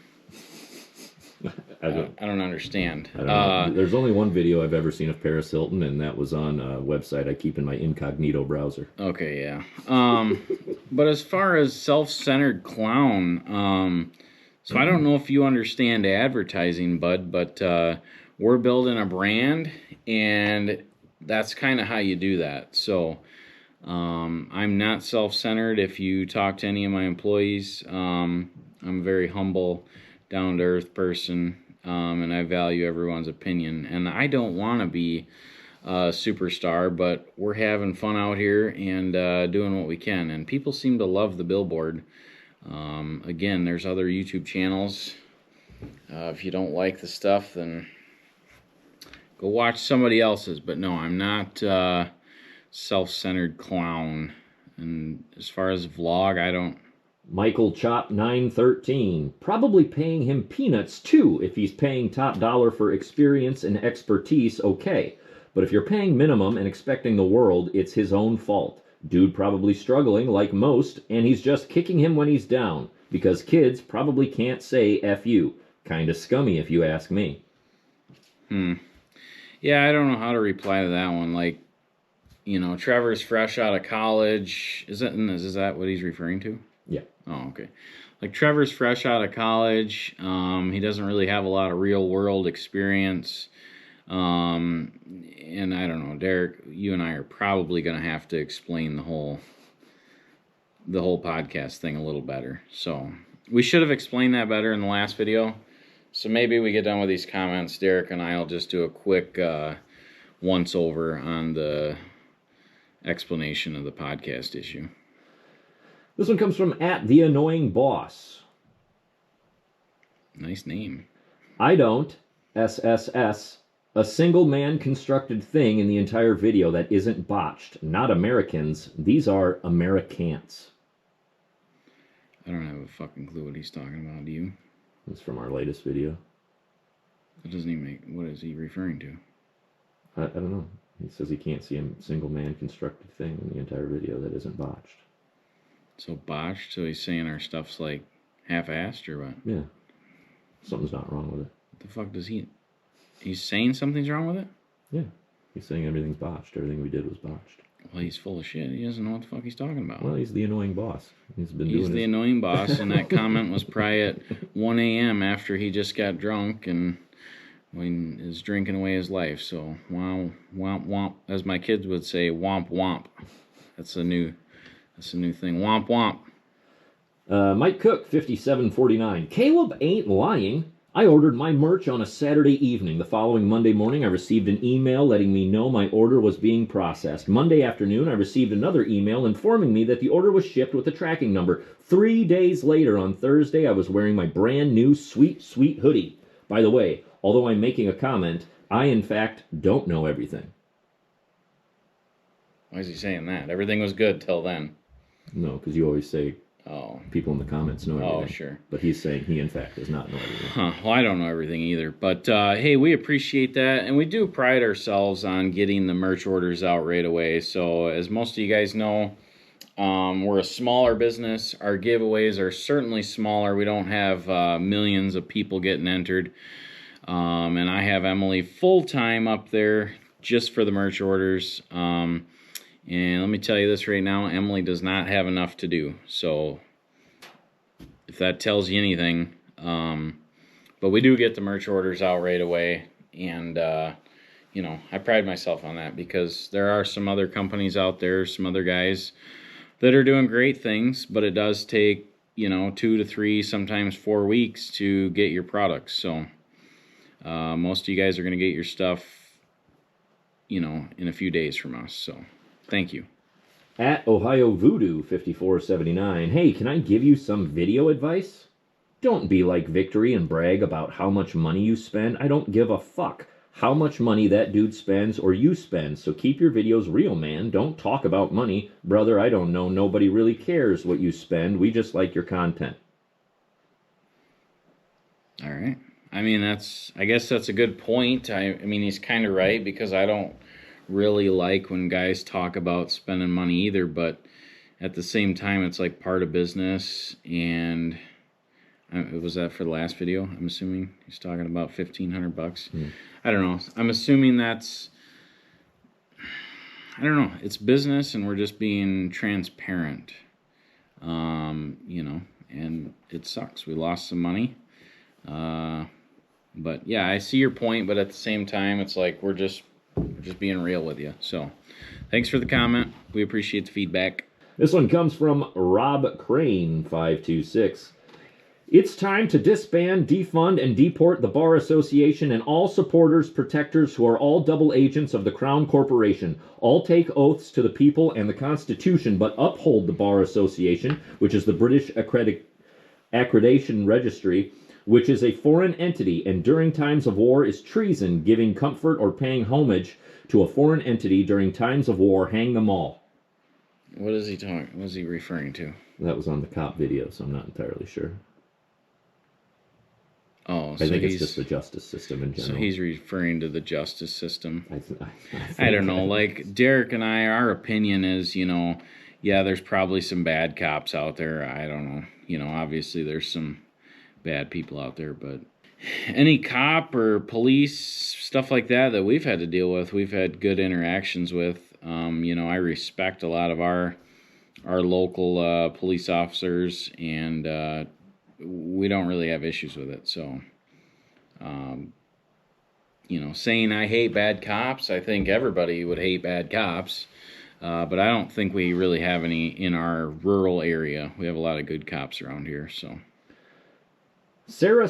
A: I don't understand.
L: I don't know. There's only one video I've ever seen of Paris Hilton, and that was on a website I keep in my incognito browser.
A: Okay, yeah. But as far as self-centered clown, so I don't know if you understand advertising, bud, but we're building a brand, and that's kind of how you do that. So I'm not self-centered. If you talk to any of my employees, I'm a very humble, down-to-earth person, and I value everyone's opinion. And I don't want to be a superstar, but we're having fun out here and doing what we can. And people seem to love the Billboard. Again, there's other YouTube channels. If you don't like the stuff, then go watch somebody else's. But no, I'm not self-centered clown. And as far as vlog, I don't...
L: Michael Chop 913, probably paying him peanuts too. If he's paying top dollar for experience and expertise, okay. But if you're paying minimum and expecting the world, it's his own fault. Dude probably struggling like most, and he's just kicking him when he's down, because kids probably can't say F you. Kinda scummy if you ask me.
A: Yeah, I don't know how to reply to that one. Like, you know, Trevor's fresh out of college. Is that what he's referring to?
L: Yeah.
A: Oh, okay. Like, Trevor's fresh out of college. He doesn't really have a lot of real-world experience. And I don't know, Derek, you and I are probably going to have to explain the whole podcast thing a little better. So, we should have explained that better in the last video. So maybe we get done with these comments, Derek and I will just do a quick once-over on the explanation of the podcast issue.
L: This one comes from @TheAnnoyingBoss.
A: Nice name.
L: I don't, SSS, a single man constructed thing in the entire video that isn't botched. Not Americans. These are Americants.
A: I don't have a fucking clue what he's talking about, do you?
L: It's from our latest video.
A: It doesn't even make... What is he referring to?
L: I don't know. He says he can't see a single man constructed thing in the entire video that isn't botched.
A: So botched? So he's saying our stuff's like half-assed or what?
L: Yeah. Something's not wrong with it.
A: What the fuck does he... He's saying something's wrong with it?
L: Yeah. He's saying everything's botched. Everything we did was botched.
A: Well, he's full of shit. He doesn't know what the fuck he's talking about.
L: Well, he's the annoying boss. He's the
A: annoying boss, and that comment was probably at 1 a.m. after he just got drunk and when is drinking away his life. So wow, womp womp, as my kids would say, womp womp. That's a new thing. Womp womp.
L: Mike Cook, 5749. Kaleb ain't lying. I ordered my merch on a Saturday evening. The following Monday morning, I received an email letting me know my order was being processed. Monday afternoon, I received another email informing me that the order was shipped with a tracking number. 3 days later, on Thursday, I was wearing my brand new sweet, sweet hoodie. By the way, although I'm making a comment, I, in fact, don't know everything.
A: Why is he saying that? Everything was good till then.
L: No, because you always say...
A: Oh.
L: People in the comments know everything.
A: Oh, sure.
L: But he's saying he, in fact, does not know everything.
A: Huh. Well, I don't know everything either. But, hey, we appreciate that. And we do pride ourselves on getting the merch orders out right away. So, as most of you guys know, we're a smaller business. Our giveaways are certainly smaller. We don't have millions of people getting entered. And I have Emily full-time up there just for the merch orders. And let me tell you this right now, Emily does not have enough to do. So, if that tells you anything, but we do get the merch orders out right away. And, you know, I pride myself on that because there are some other companies out there, some other guys that are doing great things, but it does take, you know, 2 to 3, sometimes 4 weeks to get your products. So, most of you guys are going to get your stuff, you know, in a few days from us. So, thank you.
L: At Ohio Voodoo 5479, hey, can I give you some video advice? Don't be like Victory and brag about how much money you spend. I don't give a fuck how much money that dude spends or you spend, so keep your videos real, man. Don't talk about money. Brother, I don't know. Nobody really cares what you spend. We just like your content.
A: All right. I mean, I guess that's a good point. I mean, he's kind of right because I don't really like when guys talk about spending money either, but at the same time it's like part of business. And was that for the last video? I'm assuming he's talking about $1,500. I don't know. I'm assuming that's, I don't know, it's business and we're just being transparent, you know, and it sucks. We lost some money, but yeah, I see your point, but at the same time it's like we're just being real with you. So, thanks for the comment. We appreciate the feedback.
L: This one comes from Rob Crane, 526. It's time to disband, defund, and deport the Bar Association and all supporters, protectors who are all double agents of the Crown Corporation. All take oaths to the people and the Constitution, but uphold the Bar Association, which is the British Accreditation Registry, which is a foreign entity, and during times of war is treason, giving comfort or paying homage to a foreign entity during times of war. Hang them all.
A: What is he talking? What is he referring to?
L: That was on the cop video, so I'm not entirely sure.
A: Oh, so
L: I think it's just the justice system in general.
A: So he's referring to the justice system. I don't know. Like Derek and I, our opinion is, you know, yeah, there's probably some bad cops out there. I don't know. You know, obviously there's some bad people out there, but any cop or police stuff like that we've had to deal with, we've had good interactions with. You know, I respect a lot of our local police officers, and we don't really have issues with it. So, you know, saying I hate bad cops, I think everybody would hate bad cops, but I don't think we really have any in our rural area. We have a lot of good cops around here, so.
L: Sarah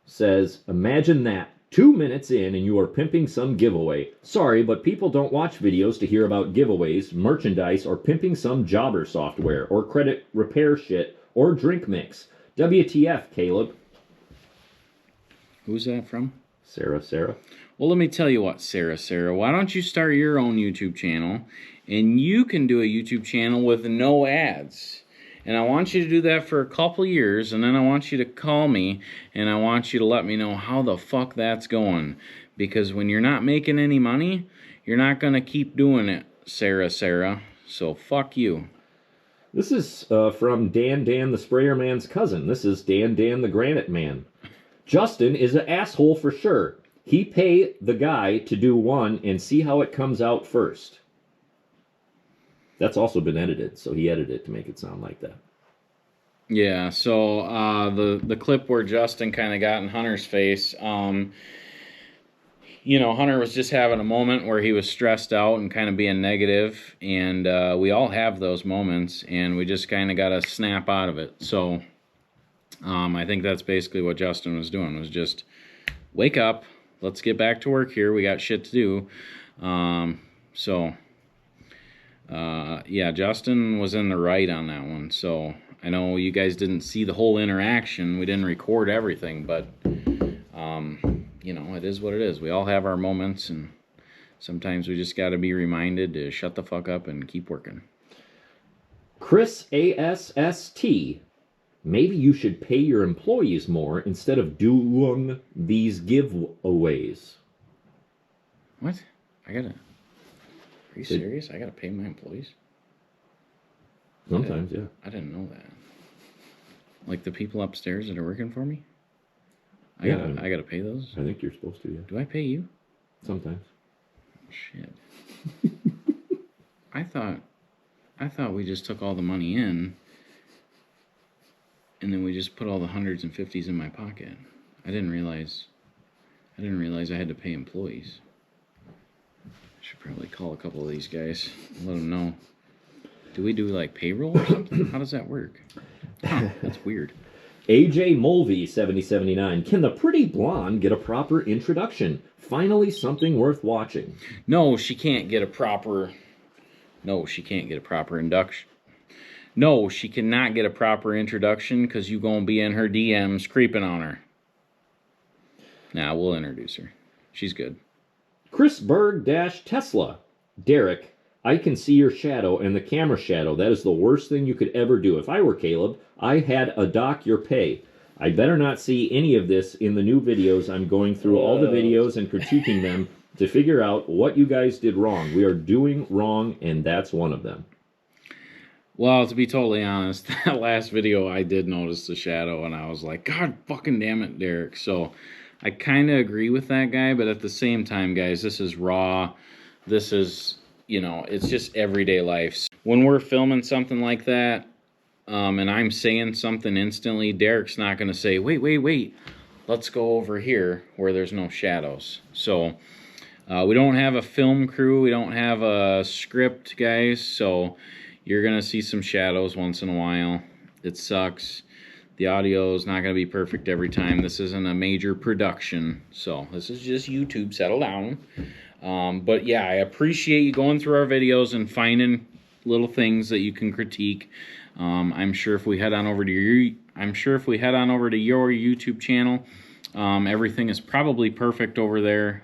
L: says, imagine that. 2 minutes in and you are pimping some giveaway. Sorry, but people don't watch videos to hear about giveaways, merchandise, or pimping some jobber software, or credit repair shit, or drink mix. WTF, Kaleb.
A: Who's that from?
L: Sarah.
A: Well, let me tell you what, Sarah. Why don't you start your own YouTube channel, and you can do a YouTube channel with no ads. And I want you to do that for a couple years, and then I want you to call me, and I want you to let me know how the fuck that's going. Because when you're not making any money, you're not going to keep doing it, Sarah. So fuck you.
L: This is from Dan the Sprayer Man's cousin. This is Dan the Granite Man. Justin is an asshole for sure. He pay the guy to do one and see how it comes out first. That's also been edited, so he edited it to make it sound like that.
A: Yeah, so the clip where Justin kind of got in Hunter's face, you know, Hunter was just having a moment where he was stressed out and kind of being negative, and we all have those moments, and we just kind of got to snap out of it. So I think that's basically what Justin was doing, was just wake up, let's get back to work here, we got shit to do. Yeah, Justin was in the right on that one. So I know you guys didn't see the whole interaction, we didn't record everything, but you know, it is what it is. We all have our moments, and sometimes we just got to be reminded to shut the fuck up and keep working.
L: Chris ASST. Maybe you should pay your employees more instead of doing these giveaways.
A: What? Are you serious? I gotta pay my employees?
L: Sometimes, yeah.
A: I didn't know that. Like the people upstairs that are working for me? I gotta pay those?
L: I think you're supposed to, yeah.
A: Do I pay you?
L: Sometimes.
A: Shit. I thought we just took all the money in, and then we just put all the hundreds and fifties in my pocket. I didn't realize I had to pay employees. I should probably call a couple of these guys and let them know. Do we do like payroll or something? How does that work? Huh, that's weird.
L: AJ Mulvey 7079. Can the pretty blonde get a proper introduction? Finally something worth watching.
A: No, she can't get a proper induction. No, she cannot get a proper introduction because you gonna be in her DMs creeping on her. Nah, we'll introduce her. She's good.
L: Chris Berg Tesla. Derek, I can see your shadow and the camera shadow. That is the worst thing you could ever do. If I were Kaleb, I had a dock your pay. I better not see any of this in the new videos. I'm going through all the videos and critiquing them to figure out what you guys did wrong. We are doing wrong, and that's one of them.
A: Well, to be totally honest, that last video I did notice the shadow, and I was like, God fucking damn it, Derek. So I kind of agree with that guy, but at the same time, guys, this is raw. This is, you know, it's just everyday life. When we're filming something like that, and I'm saying something instantly, Derek's not going to say, wait, let's go over here where there's no shadows. So we don't have a film crew. We don't have a script, guys. So you're going to see some shadows once in a while. It sucks. The audio is not going to be perfect every time. This isn't a major production. So this is just YouTube. Settle down. But yeah, I appreciate you going through our videos and finding little things that you can critique. I'm sure if we head on over to your YouTube channel, everything is probably perfect over there.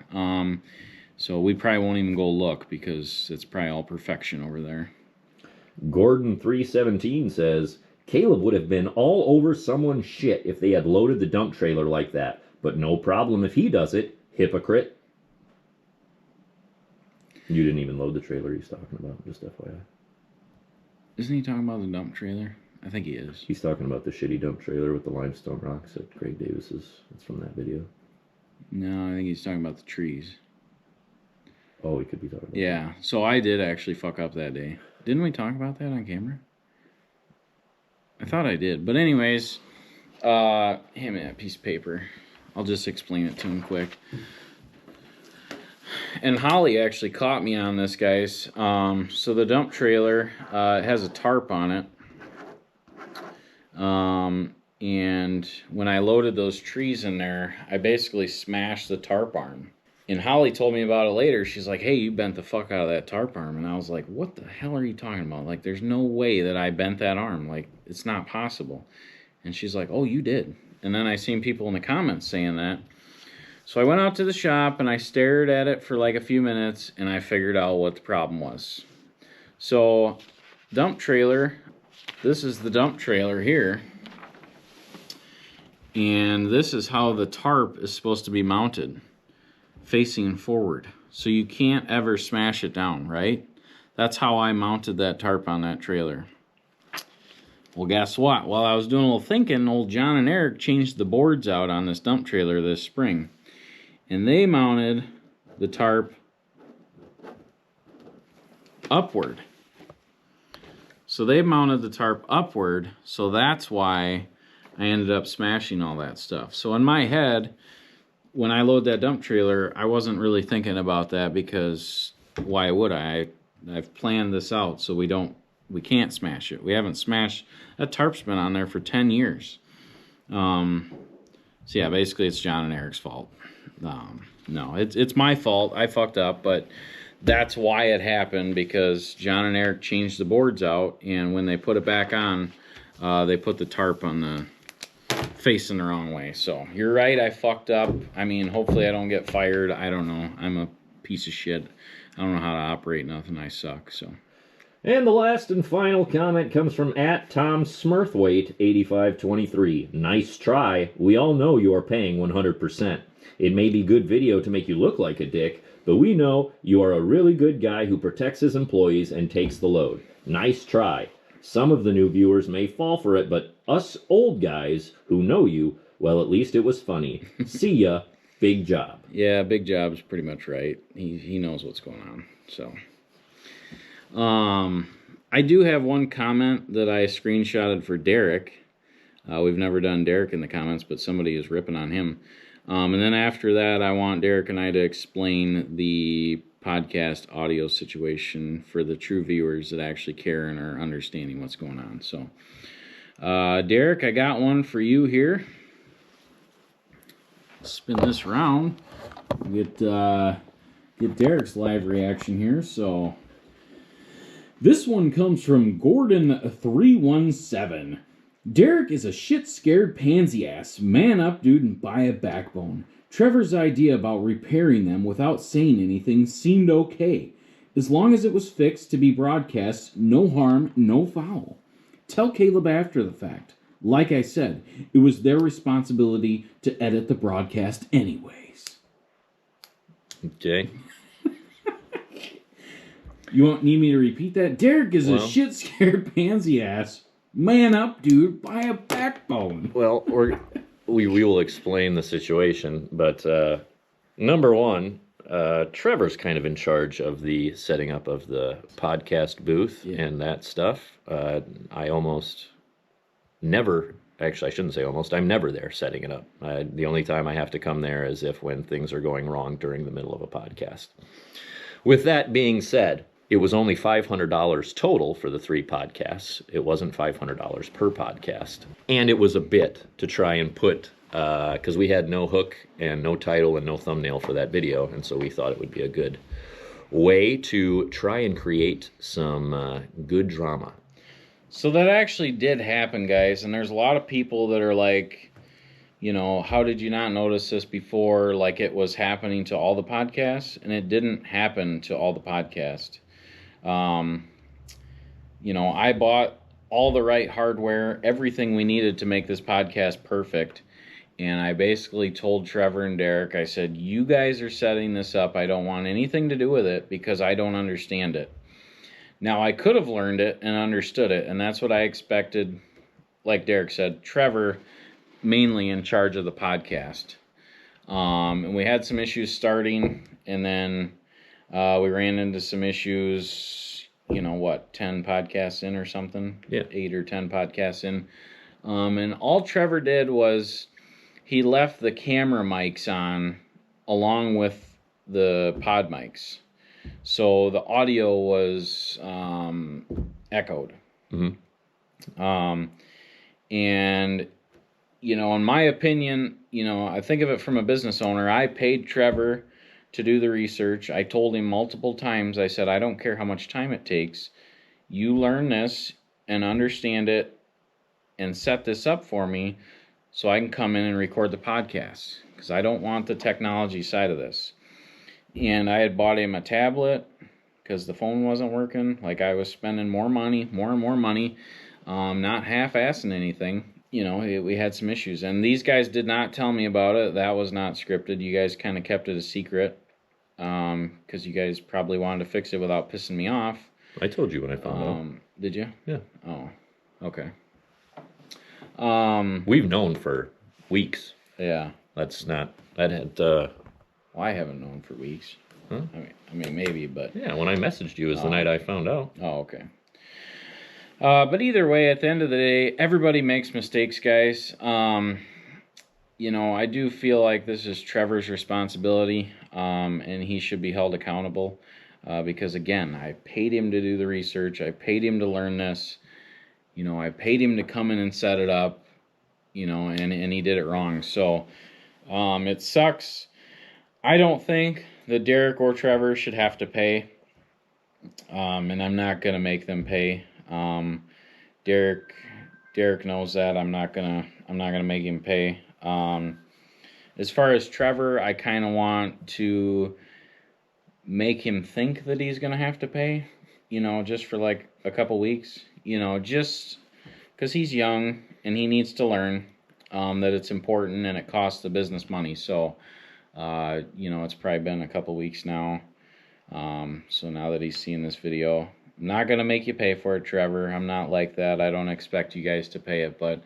A: So we probably won't even go look because it's probably all perfection over there.
L: Gordon 317 says, Kaleb would have been all over someone's shit if they had loaded the dump trailer like that, but no problem if he does it. Hypocrite. You didn't even load the trailer he's talking about, just FYI.
A: Isn't he talking about the dump trailer? I think he is.
L: He's talking about the shitty dump trailer with the limestone rocks at Craig Davis's. It's from that video.
A: No, I think he's talking about the trees.
L: Oh, he could be talking about
A: Yeah, so I did actually fuck up that day. Didn't we talk about that on camera? I thought I did. But anyways, hand me that piece of paper. I'll just explain it to him quick. And Holly actually caught me on this, guys. So the dump trailer has a tarp on it. And when I loaded those trees in there, I basically smashed the tarp arm. And Holly told me about it later. She's like, hey, you bent the fuck out of that tarp arm. And I was like, what the hell are you talking about? Like, there's no way that I bent that arm. Like, it's not possible. And she's like, oh, you did. And then I seen people in the comments saying that. So I went out to the shop and I stared at it for like a few minutes and I figured out what the problem was. So, dump trailer, this is the dump trailer here. And this is how the tarp is supposed to be mounted, facing forward. So you can't ever smash it down, right? That's how I mounted that tarp on that trailer. Well, guess what? While I was doing a little thinking, old John and Eric changed the boards out on this dump trailer this spring. And they mounted the tarp upward. So they mounted the tarp upward, so that's why I ended up smashing all that stuff. So in my head, when I load that dump trailer, I wasn't really thinking about that because why would I? I've planned this out so we can't smash it. We haven't smashed, that tarp's been on there for 10 years. So yeah, basically it's John and Eric's fault. No, it's my fault. I fucked up, but that's why it happened, because John and Eric changed the boards out, and when they put it back on, they put the tarp on the facing the wrong way. So you're right, I fucked up. I mean, hopefully I don't get fired. I don't know. I'm a piece of shit. I don't know how to operate nothing. I suck. So.
L: And the last and final comment comes from @TomSmirthwaite8523. Nice try. We all know you are paying 100%. It may be good video to make you look like a dick, but we know you are a really good guy who protects his employees and takes the load. Nice try. Some of the new viewers may fall for it, but us old guys who know you, well, at least it was funny. See ya. Big job.
A: Yeah, Big Job's pretty much right. He knows what's going on. So, I do have one comment that I screenshotted for Derek. We've never done Derek in the comments, but somebody is ripping on him. And then after that, I want Derek and I to explain the podcast audio situation for the true viewers that actually care and are understanding what's going on. So, Derek, I got one for you here. Spin this around. Get Derek's live reaction here. So, this one comes from Gordon317. Derek is a shit-scared pansy ass. Man up, dude, and buy a backbone. Trevor's idea about repairing them without saying anything seemed okay. As long as it was fixed to be broadcast, no harm, no foul. Tell Kaleb after the fact. Like I said, it was their responsibility to edit the broadcast anyways.
L: Okay.
A: You need me to repeat that? Derek is a shit-scared pansy ass. Man up, dude. Buy a backbone.
L: Well, we will explain the situation, but number one, Trevor's kind of in charge of the setting up of the podcast booth and that stuff. I almost never, actually I shouldn't say almost, I'm never there setting it up. The only time I have to come there is when things are going wrong during the middle of a podcast. With that being said, it was only $500 total for the 3 podcasts. It wasn't $500 per podcast. And it was a bit to try and put, because we had no hook and no title and no thumbnail for that video, and so we thought it would be a good way to try and create some good drama.
A: So that actually did happen, guys, and there's a lot of people that are like, you know, how did you not notice this before? Like it was happening to all the podcasts, and it didn't happen to all the podcasts. You know, I bought all the right hardware, everything we needed to make this podcast perfect. And I basically told Trevor and Derek, I said, you guys are setting this up. I don't want anything to do with it because I don't understand it. Now, I could have learned it and understood it, and that's what I expected. Like Derek said, Trevor mainly in charge of the podcast. And we had some issues starting, and then we ran into some issues, 10 podcasts in or something?
L: Yeah.
A: 8 or 10 podcasts in. And all Trevor did was he left the camera mics on along with the pod mics. So the audio was echoed.
L: Mm-hmm.
A: And, in my opinion, I think of it from a business owner. I paid Trevor to do the research. I told him multiple times, I said, I don't care how much time it takes. You learn this and understand it and set this up for me so I can come in and record the podcast, because I don't want the technology side of this. And I had bought him a tablet because the phone wasn't working. Like, I was spending more and more money, not half-assing anything. We had some issues. And these guys did not tell me about it. That was not scripted. You guys kind of kept it a secret because you guys probably wanted to fix it without pissing me off.
L: I told you when I found out.
A: Did you?
L: Yeah.
A: Oh, okay.
L: We've known for weeks.
A: Yeah.
L: I
A: haven't known for weeks.
L: Huh?
A: I mean, maybe, but...
L: Yeah, when I messaged you was the night I found out.
A: Oh, okay. But either way, at the end of the day, everybody makes mistakes, guys. you know, I do feel like this is Trevor's responsibility, and he should be held accountable, because, again, I paid him to do the research. I paid him to learn this. You know, I paid him to come in and set it up, you know, and he did it wrong. So it sucks. I don't think that Derek or Trevor should have to pay, and I'm not going to make them pay. Derek knows that. I'm not gonna make him pay. As far as Trevor, I kind of want to make him think that he's gonna have to pay, you know, just for like a couple weeks, you know, just because he's young and he needs to learn that it's important and it costs the business money. So, you know, it's probably been a couple weeks now. So now that he's seen this video, I'm not going to make you pay for it, Trevor. I'm not like that. I don't expect you guys to pay it, but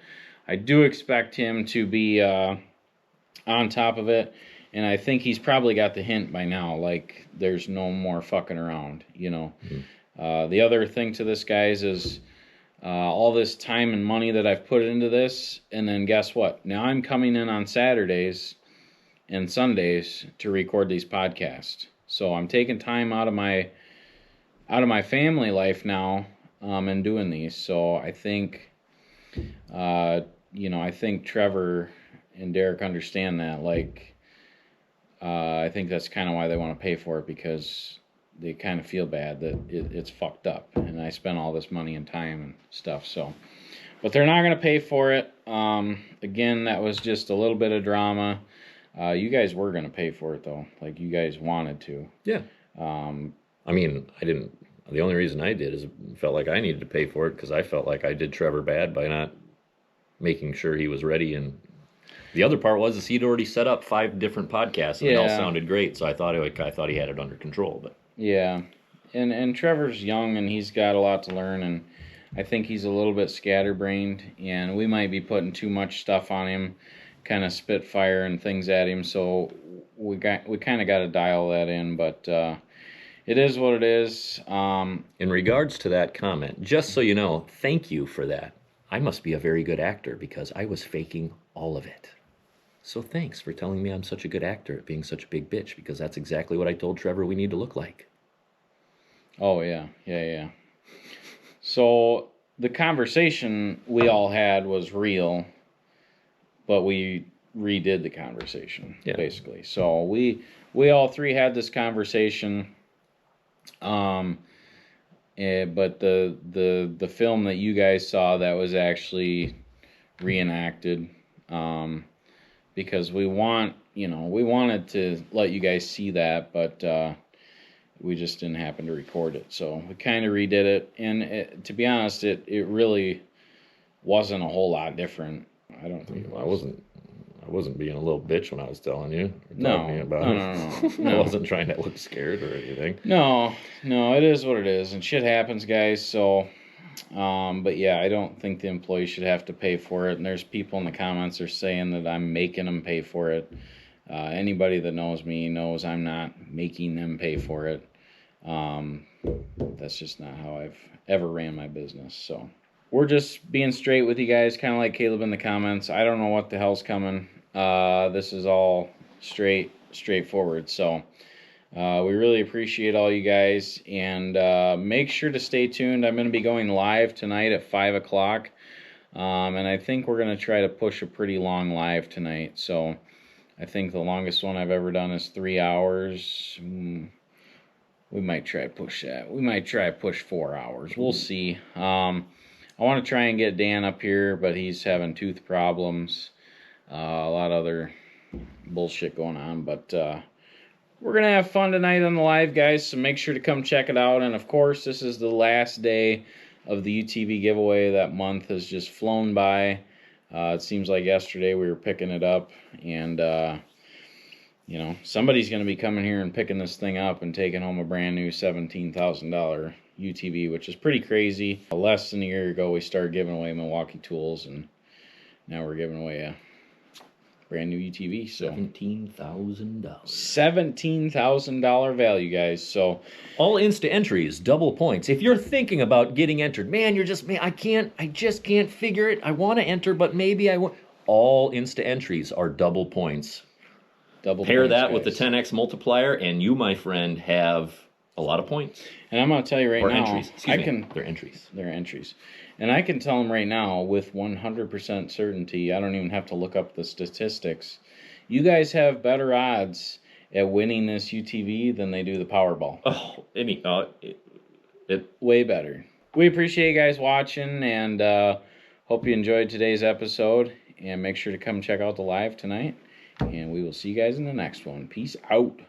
A: I do expect him to be on top of it, and I think he's probably got the hint by now, like, there's no more fucking around, you know. Mm-hmm. The other thing to this, guys, is all this time and money that I've put into this, and then guess what? Now I'm coming in on Saturdays and Sundays to record these podcasts. So I'm taking time out of my family life now, and doing these. So I think, you know, I think Trevor and Derek understand that. Like, I think that's kind of why they want to pay for it, because they kind of feel bad that it's fucked up, and I spent all this money and time and stuff. So, but they're not going to pay for it. Again, that was just a little bit of drama. You guys were going to pay for it, though. Like, you guys wanted to.
L: Yeah. I mean, I didn't. The only reason I did is felt like I needed to pay for it, because I felt like I did Trevor bad by not making sure he was ready. And the other part was he'd already set up 5 different podcasts, and it all sounded great. So I thought he had it under control. But
A: yeah, and Trevor's young and he's got a lot to learn, and I think he's a little bit scatterbrained, and we might be putting too much stuff on him, kind of spit fire and things at him. So we kind of got to dial that in, but. It is what it is.
L: In regards to that comment, just so you know, thank you for that. I must be a very good actor, because I was faking all of it. So thanks for telling me I'm such a good actor at being such a big bitch, because that's exactly what I told Trevor we need to look like.
A: Oh, yeah. So the conversation we all had was real, but we redid the conversation, basically. So we all three had this conversation. But the film that you guys saw, that was actually reenacted, because we wanted to let you guys see that, but we just didn't happen to record it. So we kind of redid it, and to be honest, it really wasn't a whole lot different. I don't think it was.
L: I wasn't being a little bitch when I was telling you.
A: No.
L: I wasn't trying to look scared or anything.
A: No, it is what it is, and shit happens, guys. So, but yeah, I don't think the employees should have to pay for it. And there's people in the comments are saying that I'm making them pay for it. Anybody that knows me knows I'm not making them pay for it. That's just not how I've ever ran my business. So we're just being straight with you guys, kind of like Kaleb in the comments. I don't know what the hell's coming. This is all straightforward. So we really appreciate all you guys, and make sure to stay tuned. I'm going to be going live tonight at 5 o'clock, and I think we're going to try to push a pretty long live tonight. So I think the longest one I've ever done is 3 hours. We might try to push that. We might try to push 4 hours. We'll see. I want to try and get Dan up here, but he's having tooth problems. A lot of other bullshit going on, but we're going to have fun tonight on the live, guys, so make sure to come check it out. And, of course, this is the last day of the UTV giveaway. That month has just flown by. It seems like yesterday we were picking it up, and, you know, somebody's going to be coming here and picking this thing up and taking home a brand new $17,000 UTV, which is pretty crazy. Less than a year ago, we started giving away Milwaukee tools, and now we're giving away a brand new UTV. So
L: $17,000.
A: $17,000 value, guys. So
L: all Insta entries, double points. If you're thinking about getting entered, man, I just can't figure it. I want to enter, but maybe I won't. all Insta entries are double points.
A: Double
L: Pair
A: points,
L: that with the
A: guys.
L: 10x multiplier, and you, my friend, have a lot of points.
A: And I'm going to tell you right
L: Or
A: now,
L: entries. Excuse me. They're entries.
A: They're entries. And I can tell them right now with 100% certainty, I don't even have to look up the statistics. You guys have better odds at winning this UTV than they do the Powerball.
L: Oh, I mean,
A: way better. We appreciate you guys watching, and hope you enjoyed today's episode. And make sure to come check out the live tonight. And we will see you guys in the next one. Peace out.